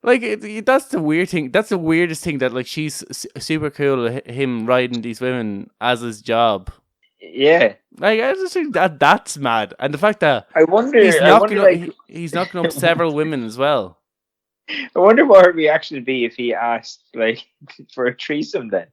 Speaker 2: like that's the weird thing. That's the weirdest thing, that like she's super cool with him riding these women as his job.
Speaker 3: Yeah.
Speaker 2: Like, I just think that's mad. And the fact that
Speaker 3: I wonder
Speaker 2: he's knocking up several women as well.
Speaker 3: I wonder what her reaction would be if he asked, like, for a threesome then.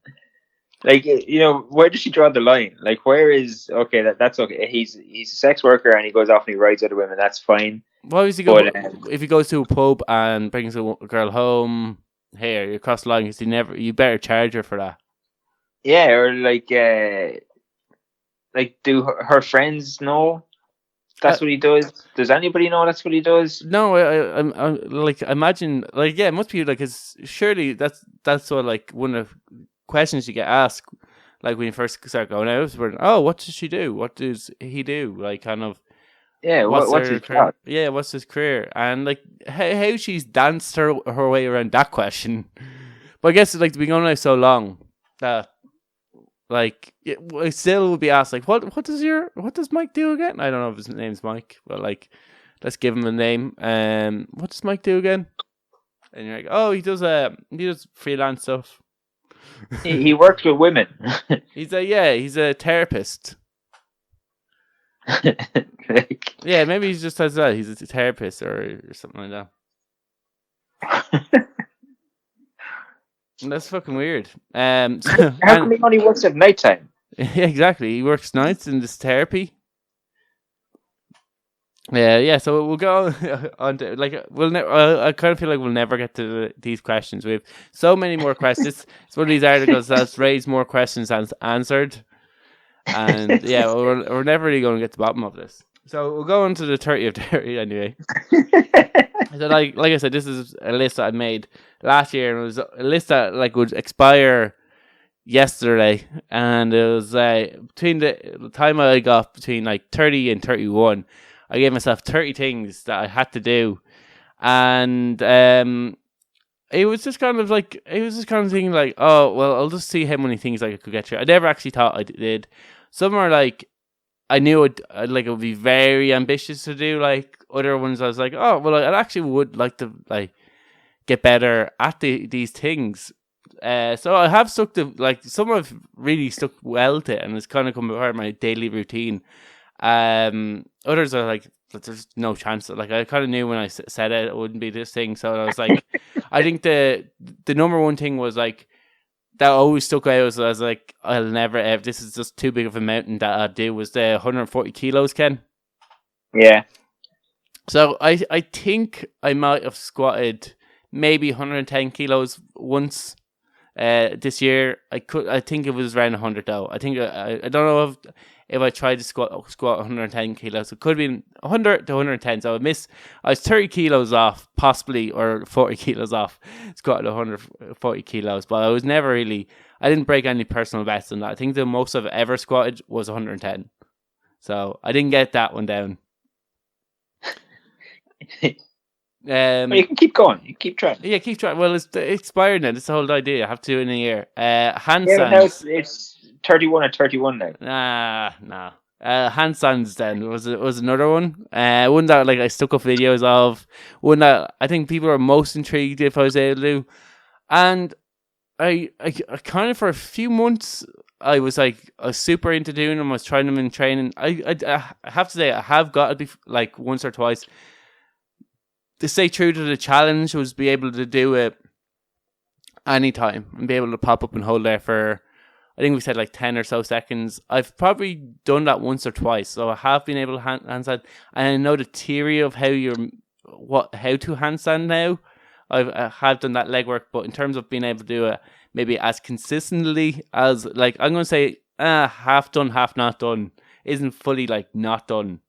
Speaker 3: Like, you know, where does she draw the line? Like, where is, okay, that's okay. He's a sex worker and he goes off and he rides other women, that's fine.
Speaker 2: Well, if he goes to a pub and brings a girl home, here, you cross the line, because you better charge her for that.
Speaker 3: Yeah, or like do her friends know that's what he does? Does anybody know that's what he does?
Speaker 2: No, I like, imagine, like, yeah, it must be like, cause surely that's sort of like one of the questions you get asked, like when you first start going out. Oh, what does she do? What does he do? Like, kind of.
Speaker 3: Yeah, what's his career?
Speaker 2: Yeah, what's his career? And like how she's danced her way around that question. But I guess like to be going out so long that. Like, it still would be asked, like, what does Mike do again? I don't know if his name's Mike, but like, let's give him a name. What does Mike do again? And you're like, oh, he does freelance stuff.
Speaker 3: He works with women.
Speaker 2: he's a therapist. Yeah, maybe he just does that. He's a therapist or something like that. That's fucking weird. So,
Speaker 3: how come he only works at nighttime?
Speaker 2: Yeah, exactly. He works nights in this therapy. Yeah. So we'll go on to, like, I kind of feel like we'll never get to these questions. We have so many more questions. It's one of these articles that's raised more questions than answered, and yeah, we're never really going to get to the bottom of this. So we'll go on to the 30 of 30 anyway. So like I said, this is a list that I made last year, and it was a list that like would expire yesterday, and it was between the time I got between like 30 and 31, I gave myself 30 things that I had to do, and it was just kind of thinking like, oh well, I'll just see how many things I could get through. I never actually thought I did. Some are like I knew it would be very ambitious to do. Like other ones, I was like, oh well, I actually would like to like get better at these things. So I have stuck to like some have really stuck well to it, and it's kind of come part of my daily routine. Others are like, there's no chance. Like I kind of knew when I said it wouldn't be this thing, so I was like, I think the number one thing was like that always stuck out. Was I was like, I'll never ever. This is just too big of a mountain that I'd do. Was the 140 kilos, Ken?
Speaker 3: Yeah.
Speaker 2: So I think I might have squatted maybe 110 kilos once. This year, I think it was around 100 though. I think I don't know if I tried to squat 110 kilos. It could have been 100 to 110. So I was 30 kilos off, possibly, or 40 kilos off squatting 140 kilos. But I was never really. I didn't break any personal bests on that. I think the most I've ever squatted was 110. So I didn't get that one down.
Speaker 3: Well, you can keep going. You keep trying.
Speaker 2: Yeah, keep trying. Well, it's expired now. That's the whole idea. I have to do it in a year. Handstands.
Speaker 3: Yeah, now it's 31 or 31 now.
Speaker 2: Nah. Handstands then was another one. One that like I stuck up videos of. One that I think people are most intrigued if I was able to do. And I kind of for a few months I was super into doing them. I was trying them in training. I have to say I have got to be like once or twice. To stay true to the challenge was be able to do it anytime and be able to pop up and hold there for, I think we said like 10 or so seconds. I've probably done that once or twice, so I have been able to handstand, and I know the theory of how to handstand now. I have done that legwork, but in terms of being able to do it maybe as consistently as like I'm going to say half done, half not done isn't fully like not done.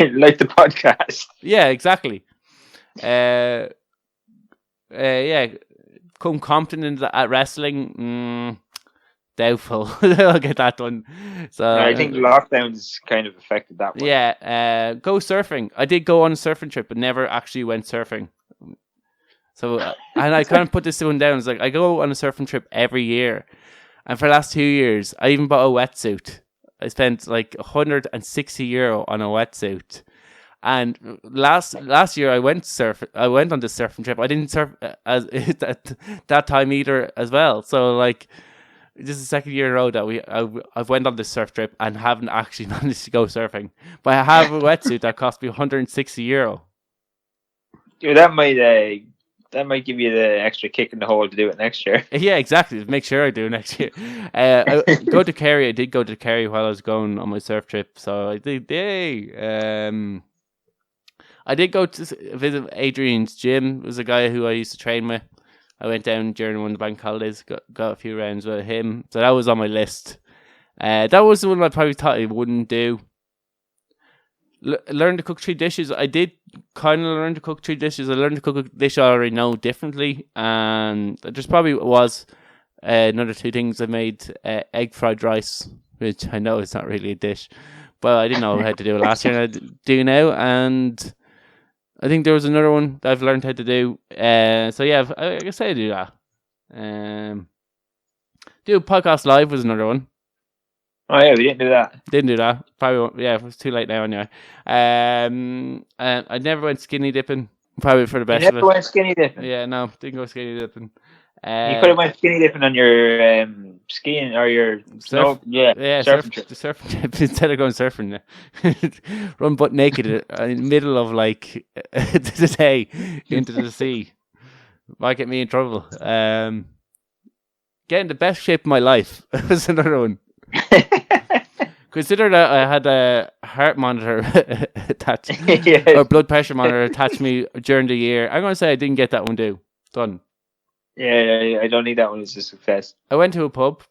Speaker 3: Like the podcast.
Speaker 2: Yeah, exactly. Yeah, come competent at wrestling. Doubtful. I'll get that done. So
Speaker 3: I think lockdowns kind of affected that one.
Speaker 2: Yeah. Go surfing. I did go on a surfing trip, but never actually went surfing. So and I kind of put this one down. It's like I go on a surfing trip every year, and for the last 2 years, I even bought a wetsuit. I spent like €160 on a wetsuit, and last year I went on this surfing trip. I didn't surf as that time either as well. So like, this is the second year in a row that I've went on this surf trip and haven't actually managed to go surfing. But I have a wetsuit that cost me €160.
Speaker 3: Dude, that might give you the extra kick in the hole to do it next year.
Speaker 2: Yeah, exactly. Make sure I do next year. I go to Kerry. I did go to Kerry while I was going on my surf trip. So I did. I did go to visit Adrian's gym. It was a guy who I used to train with. I went down during one of the bank holidays. Got a few rounds with him. So that was on my list. That was the one I probably thought I wouldn't do. Learn to cook 3 dishes. I did kind of learn to cook 3 dishes. I learned to cook a dish I already know differently, and there just probably was another 2 things I made. Egg fried rice, which I know is not really a dish, but I didn't know how to do it last year, and I do now. And I think there was another one that I've learned how to do. So yeah, I guess I do that. Do podcast live was another one.
Speaker 3: Oh yeah, we didn't do that.
Speaker 2: Didn't do that. Probably won't, yeah, it was too late now anyway. And I never went skinny dipping. Probably for the best
Speaker 3: You
Speaker 2: of
Speaker 3: never
Speaker 2: it.
Speaker 3: went skinny dipping.
Speaker 2: Yeah, no, didn't go skinny dipping.
Speaker 3: You could have went skinny dipping on your skiing or your
Speaker 2: surfing
Speaker 3: surfing trip.
Speaker 2: The surfing trip instead of going surfing. Run butt naked in the middle of like the day into the sea. Might get me in trouble. Getting the best shape of my life was another one. Consider that I had a heart monitor attached, or blood pressure monitor attached to me during the year. I'm going to say I didn't get that one done.
Speaker 3: Yeah, I don't need that one as a success.
Speaker 2: I went to a pub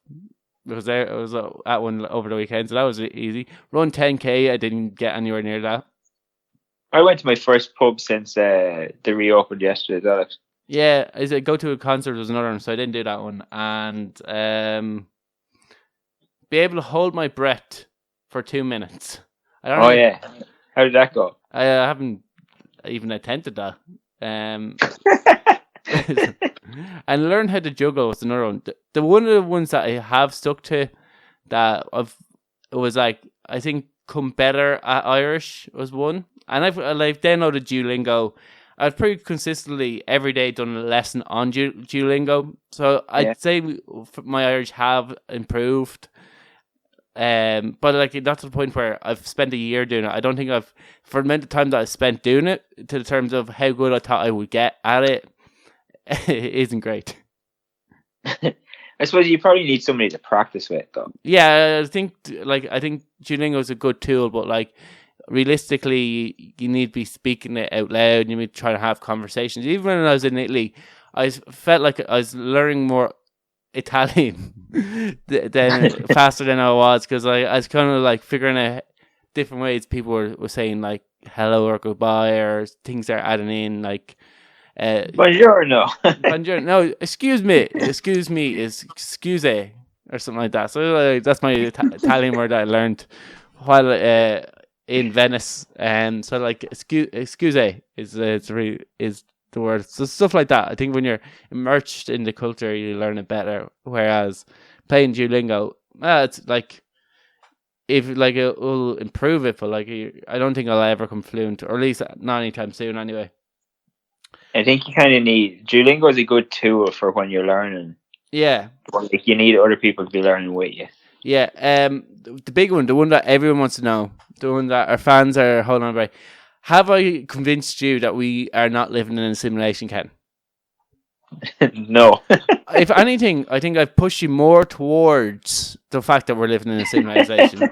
Speaker 2: because I was at one over the weekend, so that was easy. Run 10k, I didn't get anywhere near that.
Speaker 3: I went to my first pub since they reopened yesterday.
Speaker 2: Yeah, I said go to a concert was another one, so I didn't do that one. And be able to hold my breath for 2 minutes.
Speaker 3: Yeah. How did that go?
Speaker 2: I haven't even attempted that. And learn how to juggle was another one. The one of the ones that I have stuck to that it was like, I think come better at Irish was one. And I've downloaded Duolingo. I've pretty consistently every day done a lesson on Duolingo. So I'd say my Irish have improved. But like not to the point where I've spent a year doing it. I don't think for the amount of time that I spent doing it, to the terms of how good I thought I would get at it, it isn't great.
Speaker 3: I suppose you probably need somebody to practice with, though.
Speaker 2: Yeah, I think Duolingo is a good tool, but like realistically, you need to be speaking it out loud. You need to try to have conversations. Even when I was in Italy, I felt like I was learning more Italian than faster than I was, because I was kind of like figuring out different ways people were saying like hello or goodbye, or things they're adding in like
Speaker 3: Buongiorno.
Speaker 2: Buongiorno. No, excuse me is excuse, or something like that. So that's my Italian word that I learned while in Venice. And so like excuse is the word. So stuff like that. I think when you're immersed in the culture, you learn it better. Whereas playing Duolingo, it's like, if like it will improve it, but like I don't think I'll ever come fluent, or at least not anytime soon. Anyway,
Speaker 3: I think you kind of need Duolingo is a good tool for when you're learning.
Speaker 2: Yeah,
Speaker 3: like you need other people to be learning with you.
Speaker 2: Yeah, the big one, the one that everyone wants to know, the one that our fans are holding on by. Have I convinced you that we are not living in a simulation, Ken?
Speaker 3: No.
Speaker 2: If anything, I think I've pushed you more towards the fact that we're living in a simulation.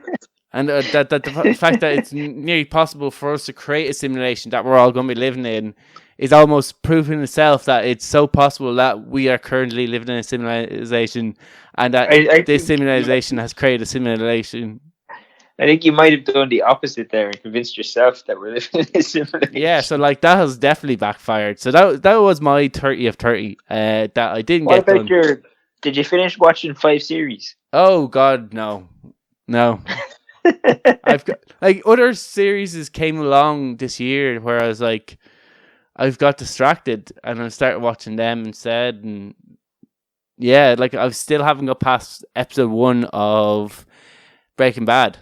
Speaker 2: And that the fact that it's nearly possible for us to create a simulation that we're all going to be living in is almost proof in itself that it's so possible that we are currently living in a simulation, and that this simulation has created a simulation.
Speaker 3: I think you might have done the opposite there and convinced yourself that we're living in a simulation.
Speaker 2: Yeah, so like that has definitely backfired. So that was my 30 of 30 that I didn't get done.
Speaker 3: Did you finish watching 5 series?
Speaker 2: Oh God, no. I've got like other series came along this year where I was like, I've got distracted and I started watching them instead. And yeah, like I still haven't got past episode 1 of Breaking Bad.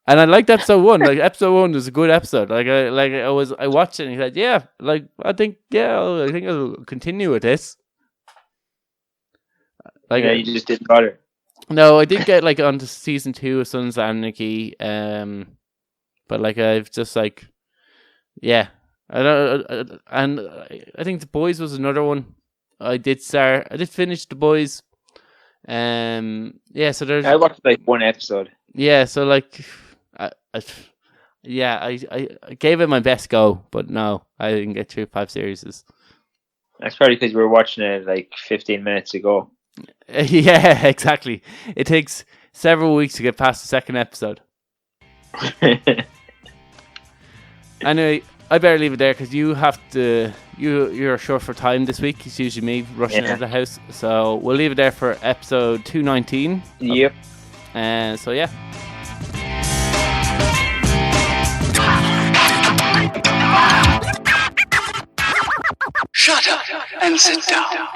Speaker 2: And I liked episode 1. Like episode 1 was a good episode. I watched it and he said, yeah, like I think I'll continue with this. Like
Speaker 3: yeah, you just didn't bother.
Speaker 2: No, I did get like onto season 2 of Sons of Anarchy. But like I've just like, yeah, and I think The Boys was another one. I did finish The Boys. Yeah, so there's.
Speaker 3: I watched like 1 episode.
Speaker 2: Yeah, so like, I gave it my best go, but no, I didn't get through 5 series.
Speaker 3: That's probably because we were watching it like 15 minutes ago.
Speaker 2: Yeah, exactly. It takes several weeks to get past the second episode. Anyway, I better leave it there because you have to. You're short for time this week. It's usually me rushing out of the house, so we'll leave it there for episode 219.
Speaker 3: Yep.
Speaker 2: And so yeah.
Speaker 4: Shut up and sit down.